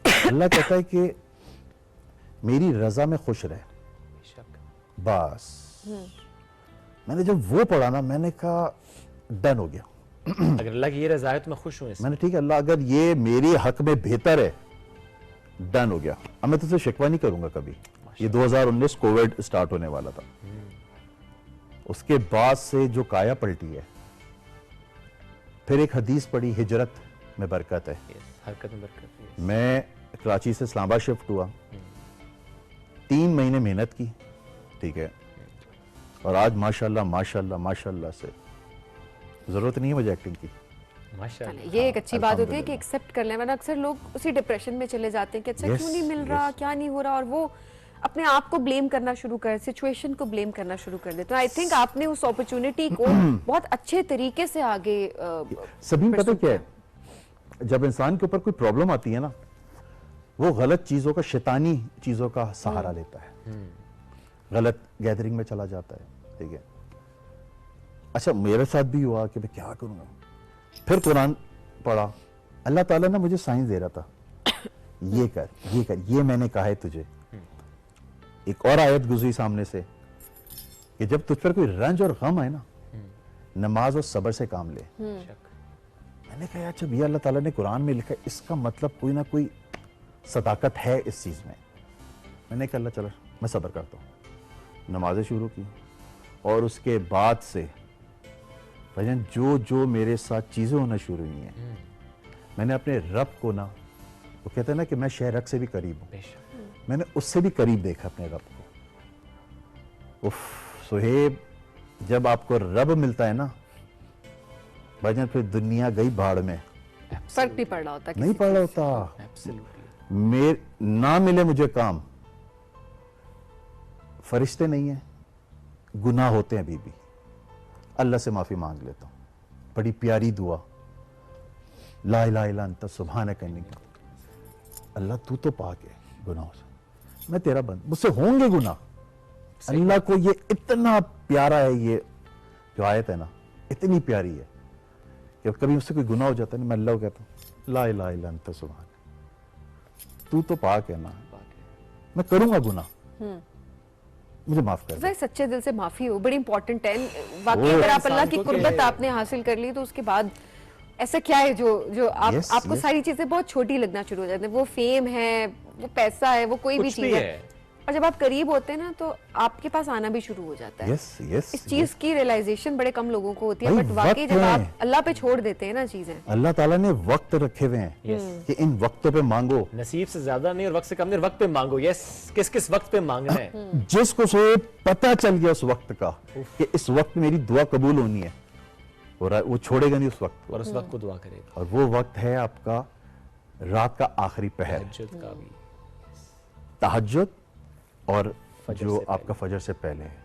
अल्लाह कहता है कि मेरी रजा में खुश रहे, बस। मैंने जब वो पढ़ा ना, मैंने कहा डन हो गया। अगर अल्लाह की ये रजा है तो मैं खुश हूं। मैंने ठीक है अल्लाह अगर ये मेरे हक में बेहतर है, डन हो गया। अब मैं तुझसे शिकवा नहीं करूंगा कभी। ये 2019 कोविड स्टार्ट होने वाला था, उसके बाद से जो काया पलटी है, फिर एक हदीस पढ़ी, हिजरत में बरकत है, हरकत में बरकत है। मैं कराची से इस्लामाबाद शिफ्ट हुआ, 3 महीने मेहनत की, ठीक है, और आज माशाल्लाह माशाल्लाह माशाल्लाह से जरूरत नहीं है मुझे एक्टिंग की। माशाल्लाह ये एक अच्छी बात होती है कि एक्सेप्ट कर लें, वरना अक्सर लोग उसी डिप्रेशन में चले जाते हैं कि अच्छा क्यों नहीं मिल रहा, क्या नहीं हो रहा, और वो अपने आप को ब्लेम करना शुरू कर, सिचुएशन को ब्लेम करना शुरू कर देते हैं। आई थिंक आपने उस अपॉर्चुनिटी को बहुत अच्छे तरीके से आगे सभी पता क्या है, जब इंसान के ऊपर कोई प्रॉब्लम आती है ना, वो गलत चीजों का, शैतानी चीजों का सहारा लेता है, गलत गैदरिंग में चला जाता है, ठीक है। अच्छा मेरे साथ भी हुआ कि मैं क्या करूंगा, फिर कुरान पढ़ा, अल्लाह ताला ने मुझे साइंस दे रहा था, ये कर ये कर, ये मैंने कहा है तुझे। एक और आयत गुजरी सामने से कि जब तुझ पर कोई रंज और गम है ना, नमाज और सब्र से काम ले। मैंने कहा अच्छा भैया अल्लाह ताला ने कुरान में लिखा, इसका मतलब कोई ना कोई सदाकत है इस चीज में। मैंने कहा अल्लाह चलो मैं सब्र करता हूँ, नमाजें शुरू की, और उसके बाद से भजन जो जो मेरे साथ चीजें होना शुरू हुई हैं, मैंने अपने रब को ना, वो कहते हैं ना कि मैं शहरक से भी करीब हूँ, मैंने उससे भी करीब देखा अपने रब को। उफ सुहेब, जब आपको रब मिलता है ना भाईजान, फिर दुनिया गई भाड़ में, फर्क नहीं पड़ रहा होता, नहीं पड़ रहा होता। ना मिले मुझे काम, फरिश्ते नहीं है, गुनाह होते हैं अभी भी, अल्लाह से माफी मांग लेता हूं, बड़ी प्यारी दुआ, ला इलाहा इल्ला अंता सुब्हानक इन्नी, अल्लाह तू तो पाक है गुनाहों से, मैं तेरा बंद, मुझसे होंगे गुनाह। अल्लाह को ये इतना प्यारा है, ये जो आयत है ना इतनी प्यारी है कि कभी मुझसे कोई गुनाह हो जाता है ना, मैं अल्लाह को कहता हूं ला इलाहा इल्ला अंता सुब्हानक, तू तो पाक है ना, मैं करूंगा गुनाह, मुझे माफ कर दे। सच्चे दिल से माफी हो बड़ी इंपॉर्टेंट है वाकई। अगर आप अल्लाह की कुर्बत आपने हासिल कर ली, तो उसके बाद ऐसा क्या है जो आपको सारी चीजें बहुत छोटी लगना शुरू हो जाती है। वो फेम है, वो पैसा है, वो कोई भी चीज है, और जब आप करीब होते हैं ना, तो आपके पास आना भी शुरू हो जाता है। इस चीज की रियलाइजेशन बड़े कम लोगों को होती है, बट वाकई जब आप अल्लाह पे छोड़ देते हैं ना चीजें, अल्लाह ताला ने वक्त रखे हुए हैं कि इन वक्तों पे मांगो, नसीब से ज्यादा नहीं और वक्त से कम नहीं, वक्त पे मांगो। यस, किस किस वक्त पे मांगना है, जिसको से पता चल गया उस वक्त का कि इस वक्त मेरी दुआ कबूल होनी है, और वो छोड़ेगा नहीं उस वक्त, और उस वक्त को दुआ करेगा। और वो वक्त है आपका रात का आखिरी पहर, तहज्जुद का भी, तहज्जुद, और जो आपका फजर से पहले है।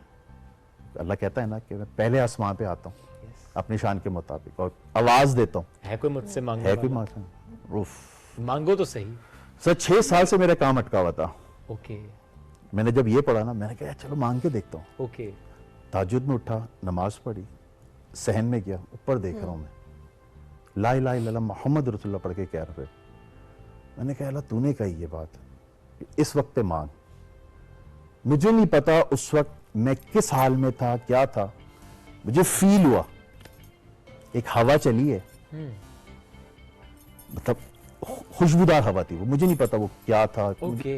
अल्लाह कहता है ना कि मैं पहले आसमान पे आता हूँ अपनी शान के मुताबिक, और आवाज देता हूँ, है कोई मुझसे मांगने है कोई मांगो तो सही। सर 6 साल से मेरा काम अटका हुआ था। ओके, मैंने जब ये पढ़ा ना, मैंने कहा चलो मांग के देखता हूँ। ओके, ताजुद में उठा, नमाज पढ़ी, सहन में गया, ऊपर देख रहा हूँ मैं, ला इलाहा इल्लल्लाह मोहम्मद रसूलुल्लाह पढ़ के कह रहे। मैंने कहा अल्लाह तूने कही ये बात, इस वक्त मांग। मुझे नहीं पता उस वक्त मैं किस हाल में था, क्या था, मुझे फील हुआ एक हवा चली है, मतलब खुशबूदार हवा थी वो, मुझे नहीं पता वो क्या था। ओके,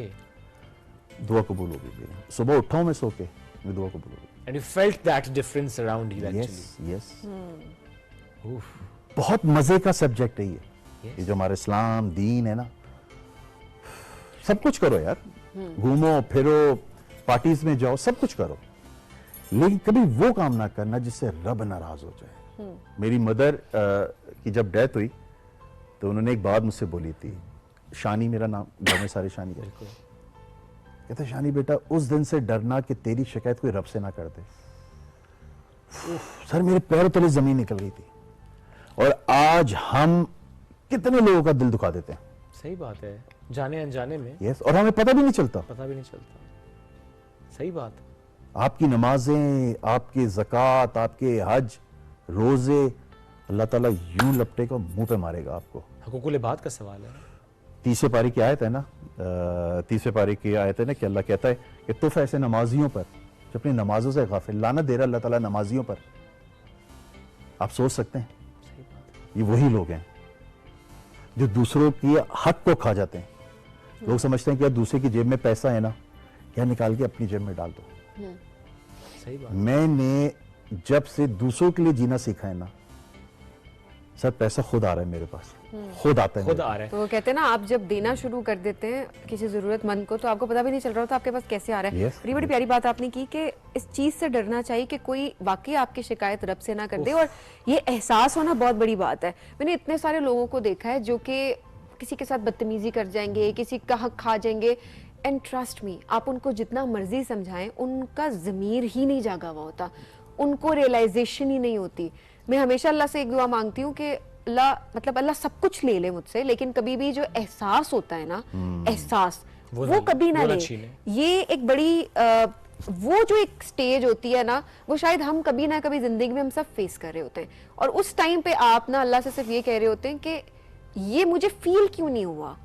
दुआ कबूल हो गई। सुबह उठा हूं मैं सो के, मेरी दुआ कबूल हो गई। And you felt that difference around you actually. Yes. बहुत मजे का सब्जेक्ट है ये जो हमारे इस्लाम दीन है ना, सब कुछ करो यार, घूमो फिरो, पार्टीज में जाओ, सब कुछ करो, लेकिन कभी वो काम ना करना जिससे रब नाराज हो जाए। मेरी मदर की जब डेथ हुई तो उन्होंने एक बात मुझसे बोली थी, शानी मेरा नाम, घर में सारे शानी है, कहते शानी बेटा उस दिन से डरना कि तेरी शिकायत कोई रब से ना कर दे। सर मेरे पैरों तले जमीन निकल गई थी। और आज हम कितने लोगों का दिल दुखा देते हैं। सही बात है, जाने अनजाने में। यस, और हमें पता भी नहीं चलता। पता भी नहीं चलता, सही बात। आपकी नमाजें, आपके ज़कात, आपके हज, रोजे, अल्लाह ताला यूं लपटेगा, मुंह पे मारेगा आपको। हुकूकुल इबाद का सवाल है। 30वें पारी की आयत है ना, 30वें पारी की आयत है ना कि अल्लाह कहता है कि तुफ ऐसे नमाजियों पर जो अपनी नमाजों से गाफिल, लानत दे रहा अल्लाह ताला नमाजियों पर। आप सोच सकते हैं, ये वही लोग हैं जो दूसरों की हक को खा जाते हैं। लोग समझते हैं कि यार दूसरे की जेब में पैसा है ना, क्या निकाल के अपनी जेब में डाल दो। सही बात। मैंने जब से दूसरों के लिए जीना सीखा है ना सर, पैसा खुद आ रहा है मेरे पास, खुद आता है, खुद आ रहा है। तो वो कहते हैं ना, आप जब देना शुरू कर देते हैं किसी जरूरतमंद को तो आपको पता भी नहीं चल रहा होता आपके पास कैसे आ रहा है। Yes. बड़ी बड़ी प्यारी बात आपने की कि इस चीज से डरना चाहिए कि कोई वाकई आपकी शिकायत रब से ना कर दे, और ये एहसास होना बहुत बड़ी बात है। मैंने इतने सारे लोगों को देखा है जो कि किसी के साथ बदतमीजी कर जाएंगे, किसी का हक खा जाएंगे, एंड ट्रस्ट मी, आप उनको जितना मर्जी समझाएं, उनका ज़मीर ही नहीं जागा हुआ होता, उनको रियलाइजेशन ही नहीं होती। मैं हमेशा अल्लाह से एक दुआ मांगती हूँ कि अल्लाह सब कुछ ले ले मुझसे, लेकिन कभी भी जो एहसास होता है ना, एहसास वो कभी ना ले। ये एक बड़ी वो जो एक स्टेज होती है ना, वो शायद हम कभी ना कभी जिंदगी में हम सब फेस कर रहे होते हैं, और उस टाइम पे आप ना अल्लाह से सिर्फ ये कह रहे होते हैं कि ये मुझे फील क्यों नहीं हुआ,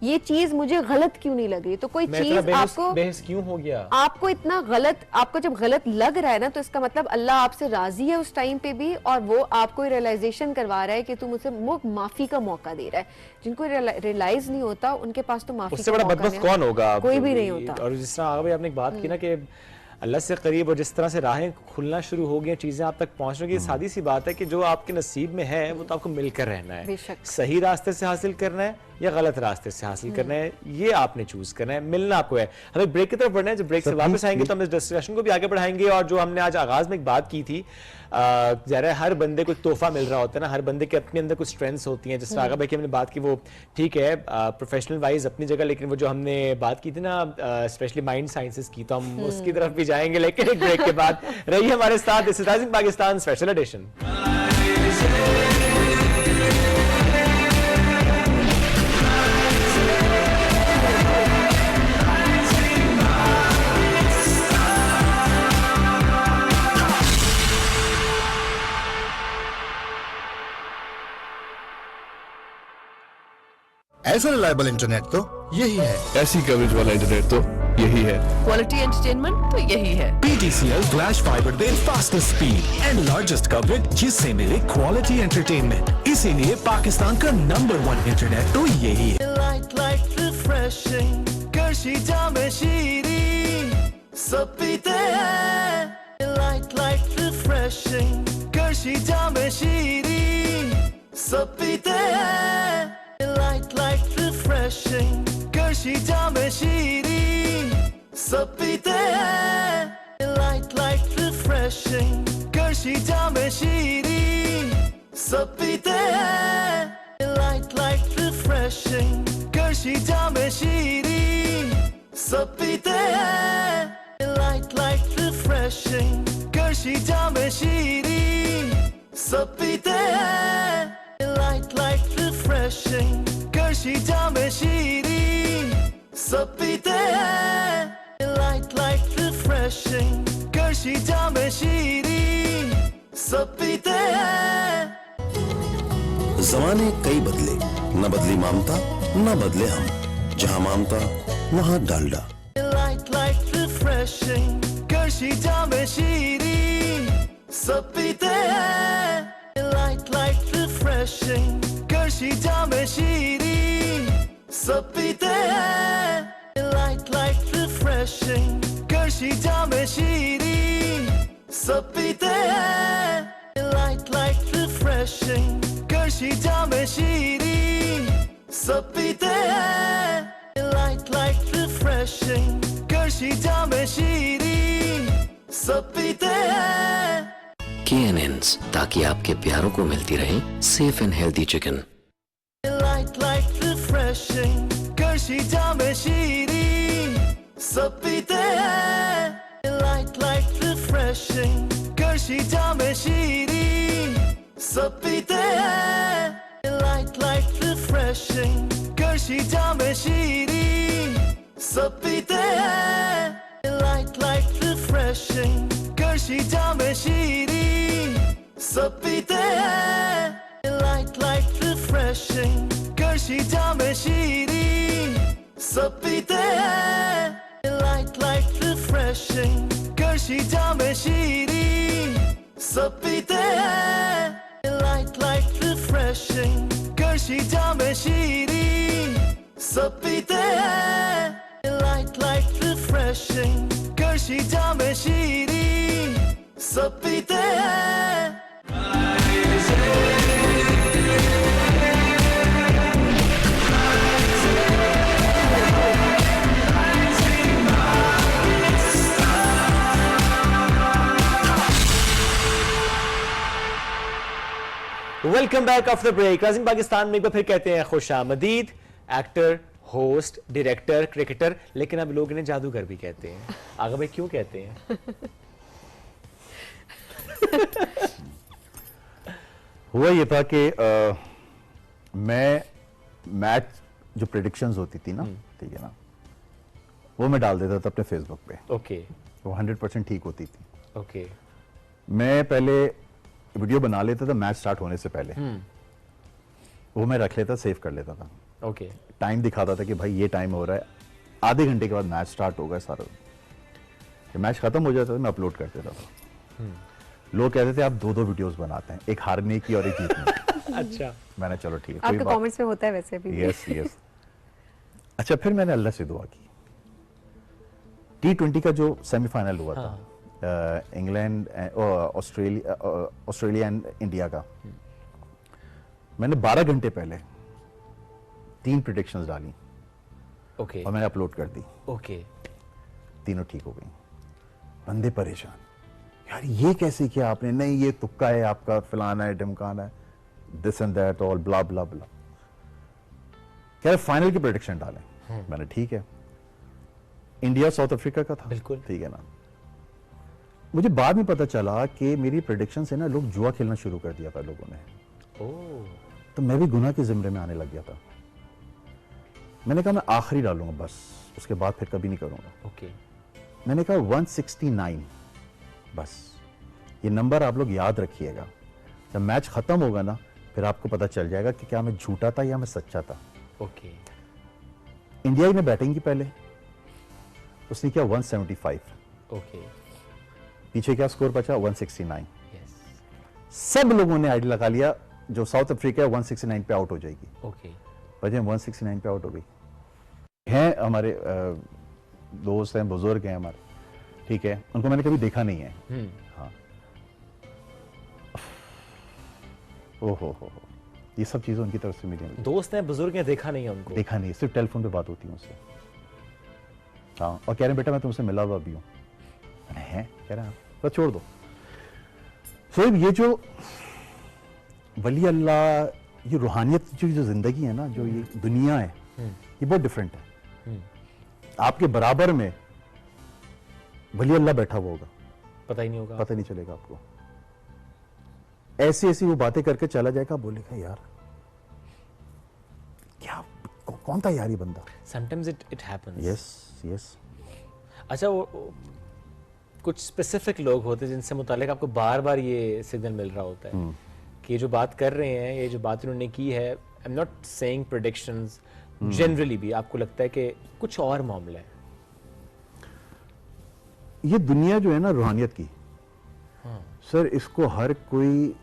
ये चीज मुझे गलत क्यों नहीं लग रही। तो कोई चीज आपको बेहस क्यों हो गया, आपको इतना गलत, आपको जब गलत लग रहा है ना, तो इसका मतलब अल्लाह आपसे राजी है उस टाइम पे भी, और वो आपको रियलाइजेशन करवा रहा है कि तुम उसे माफी का मौका दे रहा है। जिनको रियलाइज नहीं होता उनके पास तो माफी उससे बड़ा बदबख्त कौन होगा, कोई भी नहीं होता। और जिस तरह आगे आपने एक बात की ना कि अल्लाह से करीब, और जिस तरह से राहें खुलना शुरू हो गई, चीज़ें आप तक पहुंचने की, सादी सी बात है कि जो आपके नसीब में है वो तो आपको मिलकर रहना है। सही रास्ते से हासिल करना है या गलत रास्ते से हासिल करना है, ये आपने चूज करना है, मिलना आपको है। हमें ब्रेक की तरफ बढ़ना है, जब ब्रेक से वापस आएंगे तो हम इस डिस्कशन को भी आगे बढ़ाएंगे। और जो हमने आज आगाज में एक बात की थी, ज़रा हर बंदे को एक तोहफा मिल रहा होता है ना, हर बंदे के अपने अंदर कुछ स्ट्रेंथ्स होती हैं। जिस तरह आगा भाई की हमने बात की, वो ठीक है प्रोफेशनल वाइज अपनी जगह, लेकिन वो जो हमने बात की थी ना स्पेशली माइंड साइंसेस की, तो हम उसकी तरफ भी जाएंगे, लेकिन एक ब्रेक के बाद। रहिए हमारे साथ, this is rising Pakistan special addition. ऐसा रिलायबल इंटरनेट तो यही है, ऐसी कवरेज वाला इंटरनेट तो यही है, क्वालिटी एंटरटेनमेंट तो यही है। PTCL Flash Fiber दें fastest speed and largest coverage जिससे मिले quality entertainment। इसीलिए पाकिस्तान का #1 इंटरनेट तो यही है। Like refreshing, करशी जामे शीरी सब पीते हैं। Like refreshing, करशी जामे शीरी सब पीते हैं। Like refreshing, करशी जामे शीरी सब पीते हैं। Like refreshing, करशी जामे शीरी सब पीते हैं। Like refreshing, करशी जामे शीरी सब पीते हैं। Like refreshing, करशी जामे शीरी सब पीते हैं। Like refreshing, करशी जामे शीरी सब पीते हैं। Like refreshing, करशी जामे शीरी सब पीते हैं। जमाने कई बदले, न बदली ममता न बदले हम, जहाँ ममता वहाँ डालडा। Like refreshing, करशी जामे शीरी सब पीते हैं। Like refreshing, करशी जामे शीरी सब पीते हैं। Like refreshing, करशी जामे शीरी सब पीते हैं। Like refreshing, करशी जामे शीरी सब पीते हैं। Like refreshing, करशी कशी जामे शीरी सब पीते हैं KNNs, ताकि आपके प्यारों को मिलती रहे safe and healthy chicken. Light light refreshing कशी जामे शीरी सब पीते हैं लाइट लाइट रिफ्रेशिंग कशी जामे शीरी सब पीते हैं लाइट लाइट रिफ्रेशिंग कशी जामे शीरी सब पीते हैं लाइट लाइट रिफ्रेशिंग कशी जामे शीरी सब पीते हैं लाइट लाइट रिफ्रेशिंग कशी जामे शीरी सब पीते हैं लाइट लाइट रिफ्रेशिंग कशी जामे शीरी सब पीते हैं लाइट लाइट रिफ्रेशिंग कशी जामे शीरी सब पीते हैं लाइट लाइट रिफ्रेशिंग कशी जामे शीरी सब पीते हैं welcome back after break. Rising Pakistan में एक बार फिर कहते हैं खुशामदीद। एक्टर, होस्ट, डायरेक्टर, क्रिकेटर, लेकिन अब लोग इन्हें जादूगर भी कहते हैं। आगा भाई क्यों कहते हैं? हुआ ये था कि मैं मैच जो प्रेडिक्शंस होती थी ना, ठीक है ना, वो मैं डाल देता था अपने फेसबुक पे। ओके। वो 100% ठीक होती थी। ओके। मैं पहले वीडियो बना लेता था मैच स्टार्ट होने से पहले, वो मैं रख लेता, सेव कर लेता था। ओके। टाइम दिखाता था कि भाई ये टाइम हो रहा है, आधे घंटे के बाद मैच स्टार्ट होगा सारा। मैच खत्म हो जाता था, मैं अपलोड कर देता था। लोग कहते थे आप दो वीडियोस बनाते हैं, एक हारने की और एक जीतने की। अच्छा। मैंने चलो ठीक है, आपके कमेंट्स में होता है वैसे भी। Yes yes. अच्छा, फिर मैंने अल्लाह से दुआ की। T20 का जो सेमीफाइनल हुआ था, इंग्लैंड ऑस्ट्रेलिया एंड इंडिया का, मैंने 12 घंटे पहले 3 प्रेडिक्शंस डाली। ओके। और मैंने अपलोड कर दी। ओके। तीनों ठीक हो गई। बंदे परेशान, यार ये कैसे किया आपने? नहीं ये तुक्का है आपका, फलाना है, ढमकाना है, दिस एंड दैट ऑल ब्ला ब्ला ब्ला। कह रहे फाइनल की प्रेडिक्शन डालें। मैंने ठीक है। इंडिया साउथ अफ्रीका का था, बिल्कुल ठीक है ना। मुझे बाद में पता चला कि मेरी प्रेडिक्शन से ना लोग जुआ खेलना शुरू कर दिया था लोगों ने। तो मैं भी गुनाह के जिम्मे में आने लग गया था। मैंने कहा मैं आखिरी डालूंगा बस, उसके बाद फिर कभी नहीं करूंगा। ओके। मैंने कहा 169 बस, ये नंबर आप लोग याद रखिएगा। जब मैच खत्म होगा ना, फिर आपको पता चल जाएगा कि क्या मैं झूठा था या मैं सच्चा था। ओके। इंडिया ने बैटिंग की पहले, उसने किया 175। ओके। पीछे क्या स्कोर बचा? 169। सब लोगों ने आइडिया लगा लिया जो साउथ अफ्रीका 169 पे आउट हो जाएगी। ओके। वजह 169 पे आउट हो गई। हैं हमारे दोस्त हैं, बुजुर्ग हैं हमारे, ठीक है, उनको मैंने कभी देखा नहीं है। हाँ। ओहो, ये सब चीजें उनकी तरफ से मिली। दोस्त हैं, बुजुर्ग हैं, देखा नहीं है उनको? देखा नहीं, सिर्फ टेलीफोन पे बात होती है उससे। हाँ, और कह रहे हैं बेटा मैं तुमसे मिला हुआ भी हूँ। हैं? कह रहे हैं तो छोड़ दो। फिर ये जो वली अल्लाह, ये रूहानियत जो जिंदगी है ना, जो ये दुनिया है, ये बहुत डिफरेंट है। आपके बराबर में वली अल्लाह बैठा हुआ होगा, पता ही नहीं होगा, पता नहीं चलेगा आपको। ऐसी ऐसी वो बातें करके चला जाएगा, बोलेगा यार क्या कौन था यार ये बंदा। Sometimes it happens. यस। अच्छा, वो कुछ स्पेसिफिक लोग होते हैं जिनसे मुतालिक आपको बार बार ये सिग्नल मिल रहा होता है कि ये जो बात कर रहे हैं, ये जो बात उन्होंने की है, I am not saying predictions, generally भी आपको लगता है कि कुछ और मामला है? ये दुनिया जो है ना रूहानियत की, सर इसको हर कोई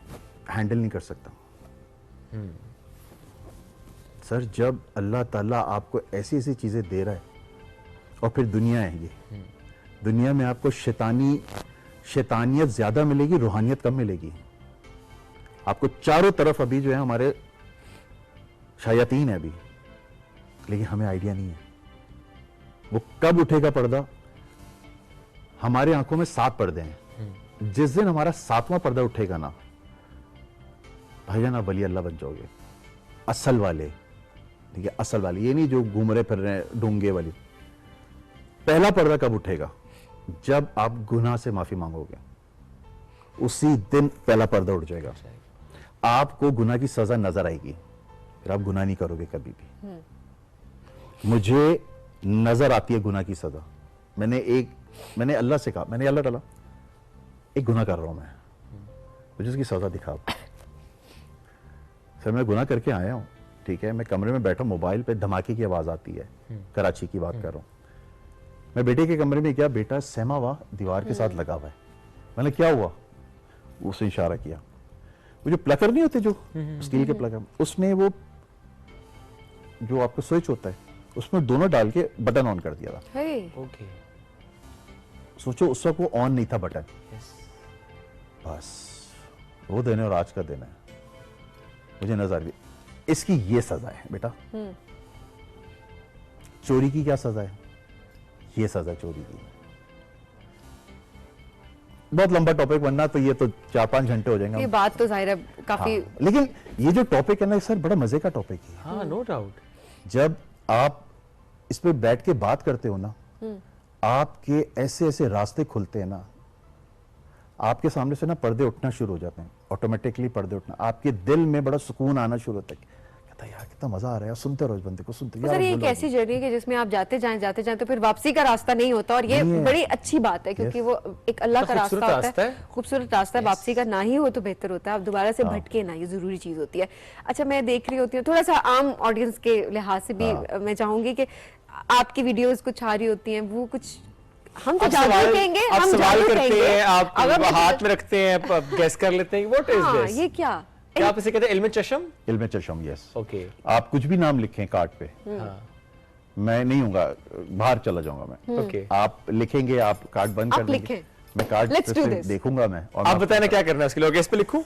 हैंडल नहीं कर सकता। सर जब अल्लाह ताला आपको ऐसी ऐसी चीजें दे रहा है, और फिर दुनिया है ये, दुनिया में आपको शैतानियत ज्यादा मिलेगी, रूहानियत कम मिलेगी। आपको चारों तरफ अभी जो है हमारे शयातीन है अभी, लेकिन हमें आइडिया नहीं है वो कब उठेगा पर्दा, हमारे आंखों में 7 पर्दे हैं। जिस दिन हमारा 7वां पर्दा उठेगा ना, भाईजान आप वली अल्लाह बन जाओगे, असल वाले, ठीक है, असल वाले, ये नहीं जो घूम रहे फिर रहे डोंगे वाली। पहला पर्दा कब उठेगा? जब आप गुनाह से माफी मांगोगे, उसी दिन पहला पर्दा उठ जाएगा। आपको गुनाह की सजा नजर आएगी, फिर आप गुनाह नहीं करोगे कभी भी। मुझे नजर आती है गुनाह की सजा। मैंने अल्लाह से कहा, मैंने अल्लाह ताला एक गुनाह कर रहा हूं मैं, मुझे उसकी सजा दिखा। फिर मैं गुनाह करके आया हूं, ठीक है, मैं कमरे में बैठा, मोबाइल पे धमाके की आवाज आती है, कराची की बात कर रहा हूं। मैं बेटे के कमरे में गया, बेटा सहमा हुआ दीवार के साथ लगा हुआ है। मैंने क्या हुआ? उसने इशारा किया, वो जो प्लगर नहीं होते जो स्टील के प्लगर, उसमें वो जो आपका स्विच होता है, उसमें दोनों डाल के बटन ऑन कर दिया था। ओके, सोचो उस वक्त वो ऑन नहीं था बटन। बस वो दिन है और आज का दिन है, मुझे नजर भी। इसकी ये सजा है बेटा। चोरी की क्या सजा है? ये सजा चोरी की। बहुत लंबा टॉपिक, वरना तो ये तो 4-5 घंटे हो जाएंगे। ये बात तो जाहिर है काफी। हाँ, लेकिन ये जो टॉपिक है ना सर, बड़ा मजे का टॉपिक है। हाँ, नो डाउट। जब आप इस पे बैठ के बात करते हो ना, आपके ऐसे ऐसे रास्ते खुलते हैं ना, आपके सामने से ना पर्दे उठना शुरू हो जाते हैं, ऑटोमेटिकली पर्दे उठना, आपके दिल में बड़ा सुकून आना शुरू होता है। कहता है यार कितना मजा आ रहा है, सुनते रहो इस बंदे को, सुनते सर, ये एक ऐसी जर्नी है जिसमें आप जाते जाएं तो फिर वापसी का रास्ता नहीं होता, और ये बड़ी अच्छी बात है, क्योंकि वो एक अल्लाह का रास्ता होता है, खूबसूरत रास्ता है। वापसी का ना ही हो तो बेहतर होता है, आप दोबारा से भटके ना, ये जरूरी चीज होती है। अच्छा, मैं देख रही होती हूँ, थोड़ा सा आम ऑडियंस के लिहाज से भी मैं चाहूंगी कि आपकी वीडियोस कुछ आ रही होती हैं, वो कुछ हम तो जादू कहेंगे, हम सवाल जादू करते कहेंगे, हैं, आप अगर हाथ में रखते हैं, गैस कर लेते हैं, व्हाट इज दिस? ये क्या आप इसे कहते हैं इल्म चशम? इल्म चशम, यस। ओके, आप कुछ भी नाम लिखें कार्ड पे, मैं नहीं हूँगा, बाहर चला जाऊंगा मैं। ओके, आप लिखेंगे, आप कार्ड बंद कर देंगे, मैं कार्ड देखूंगा मैं, और आप बताएं ना क्या करना है उसके लिए। गैस पे लिखूं?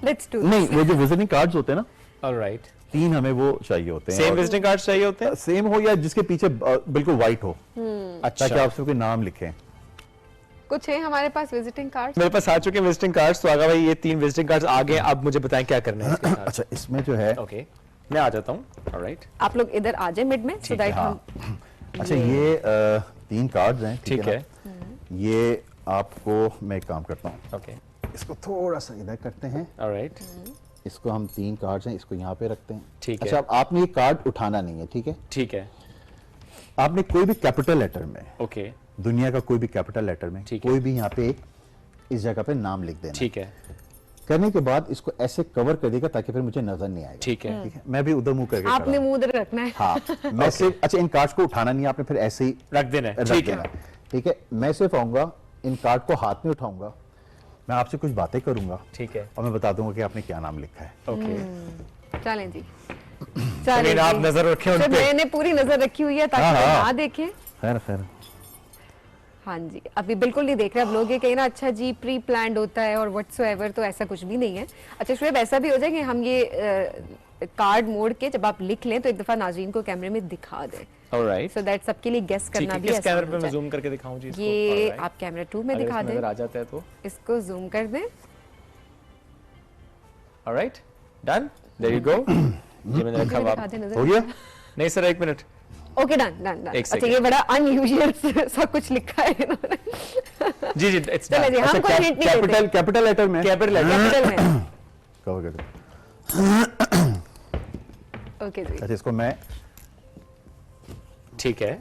Let's do. नहीं, वो जो विजिटिंग कार्ड्स होते हैं ना, ऑलराइट, 3 हमें वो चाहिए होते हैं। सेम विजिटिंग कार्ड्स चाहिए होते हैं? सेम हो या जिसके पीछे बिल्कुल व्हाइट हो, अच्छा, ताकि आप सबके नाम लिखें। कुछ है हमारे पास विजिटिंग कार्ड? मेरे पास आ चुके हैं विजिटिंग कार्ड्स। तो आगा भाई, ये 3 विजिटिंग कार्ड्स आ गए, अब मुझे बताएं क्या करना है इसके साथ। अच्छा, इसमें जो है, ओके, मैं आ जाता हूँ। ऑलराइट, आप लोग इधर आ जाए मिड में, सो दैट हम। अच्छा, ये 3 कार्ड्स हैं, ठीक है। ये आपको मैं एक काम करता हूँ, ओके, इसको थोड़ा सा इधर करते हैं। ऑलराइट, इसको हम 3 कार्ड्स हैं, इसको यहाँ पे रखते हैं। ठीक है। अच्छा, आपने ये कार्ड उठाना नहीं है, ठीक है? ठीक है। आपने कोई भी कैपिटल लेटर में, ओके, दुनिया का कोई भी कैपिटल लेटर में कोई भी यहाँ पे इस जगह पे नाम लिख देना। ठीक है। करने के बाद इसको ऐसे कवर कर देगा ताकि फिर मुझे नजर नहीं आएगा। ठीक है, ठीक है। मैं भी उधर मुंह करके आपने मुंह उधर रखना है। हाँ, मैं सिर्फ, अच्छा, इन कार्ड्स को उठाना नहीं, आपने फिर ऐसे ही रख देना है। ठीक है, ठीक है। मैं सिर्फ आऊंगा, इन कार्ड को हाथ में उठाऊंगा, मैं आपसे कुछ बातें करूंगा, ठीक है, और मैं बता दूंगा कि आपने क्या नाम लिखा है। ओके, चलें जी, चलें, आप नजर रखें उन पे। मैंने पूरी नजर रखी हुई है ताकि ना देखें। खैर खैर, हाँ जी, अभी बिल्कुल नहीं देख रहे अब लोग, ये कहीं ना अच्छा जी प्री प्लान्ड होता है और व्हाटसोएवर, तो ऐसा कुछ भी नहीं है। अच्छा शुएब, ऐसा भी हो जाए कि हम ये कार्ड मोड़ के जब आप लिख लें तो एक दफा नाज़रीन को कैमरे में दिखा दें, ऑलराइट, सो दैट सबके लिए गेस करना भी किस कैमरे पे मैं जूम करके दिखाऊं जी इसको? ये आप कैमरा 2 में दिखा दें, अगर आ जाता है तो इसको जूम कर दें। Alright, done, there you go. ये मैंने रखा, हो गया? नहीं sir, 1 minute. Okay, done done done. अच्छा, ये बड़ा अनयूजुअल सा कुछ लिखा है इन्होंने। जी जी, इट्स डन। अच्छा, हम कोई हिंट नहीं देते। कैपिटल लेटर में, कैपिटल लेटर में कवर कर दो। ओके जी, अच्छा, इसको मैं, ठीक है,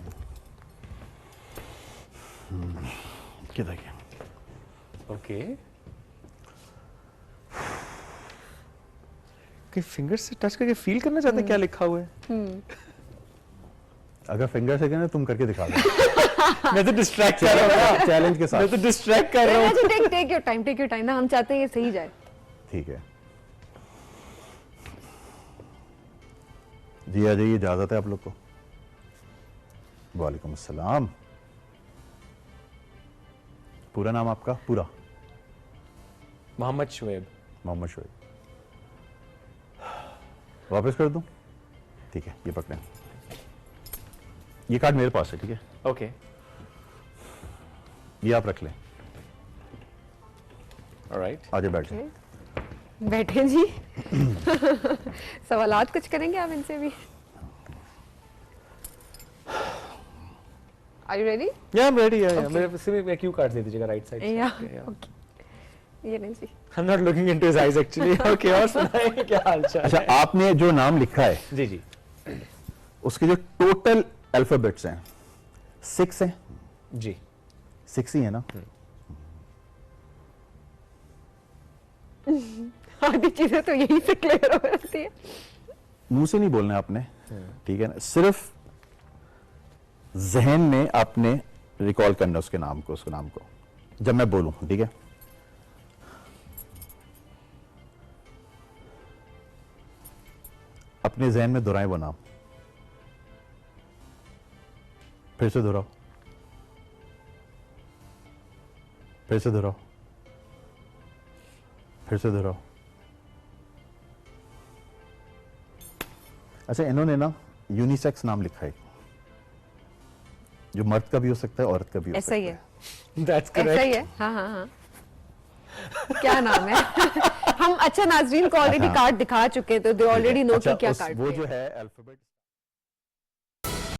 किधर गया? ओके, कि फिंगर से टच करके फील करना चाहते हैं क्या लिखा हुआ है? अगर फिंगर से कहना तुम करके दिखा दो। मैं तो डिस्ट्रैक्ट कर रहा हूँ चैलेंज के साथ। मैं तो डिस्ट्रैक्ट कर रहा हूँ। टेक योर टाइम ना, हम चाहते हैं ये सही जाए। ठीक है जी, आ जाइए, इजाजत है आप लोग को। वालेकुम अस्सलाम। पूरा नाम आपका? पूरा? मोहम्मद शुएब। मोहम्मद शुएब। वापस कर दूं? ठीक है, ये पकड़ें। ये कार्ड मेरे पास है, ठीक है? ओके, ये आप रख लें। ऑलराइट, आगे बैठ जाए। बैठे जी। सवालात कुछ करेंगे आप इनसे भी? Are you ready? Yeah, I'm ready. Yeah, Okay. मेरे से भी क्यू कार्ड दे दीजिएगा राइट साइड से। Yeah. Yeah. Okay. ये नहीं जी। I'm not looking into his eyes actually. Okay, और सुनाइए क्या हालचाल अच्छा, है? आपने जो नाम लिखा है जी जी, उसके जो टोटल अल्फाबेट्स हैं 6 हैं जी, 6 ही है ना? आधी चीजें तो यही से क्लियर हो जाती है। मुंह से नहीं बोलना है आपने, ठीक है ना? सिर्फ जहन में आपने रिकॉल करना उसके नाम को, उसके नाम को जब मैं बोलूं, ठीक है? अपने जहन में दोहराएं वो नाम, फिर से दोहराओ, फिर से दोहराओ, फिर से दोहराओ। अच्छा, इन्होंने ना यूनिसेक्स नाम लिखा है, जो मर्द का भी हो सकता है, औरत का भी हो ऐसा सकता ही है। है। That's ऐसा ही है। हाँ हाँ हाँ। क्या नाम है? हम अच्छा नाजरीन को ऑलरेडी हाँ। कार्ड दिखा चुके हैं, तो दे ऑलरेडी नो अच्छा, कि क्या उस- कार्ड वो पे जो है। है अल्फाबेट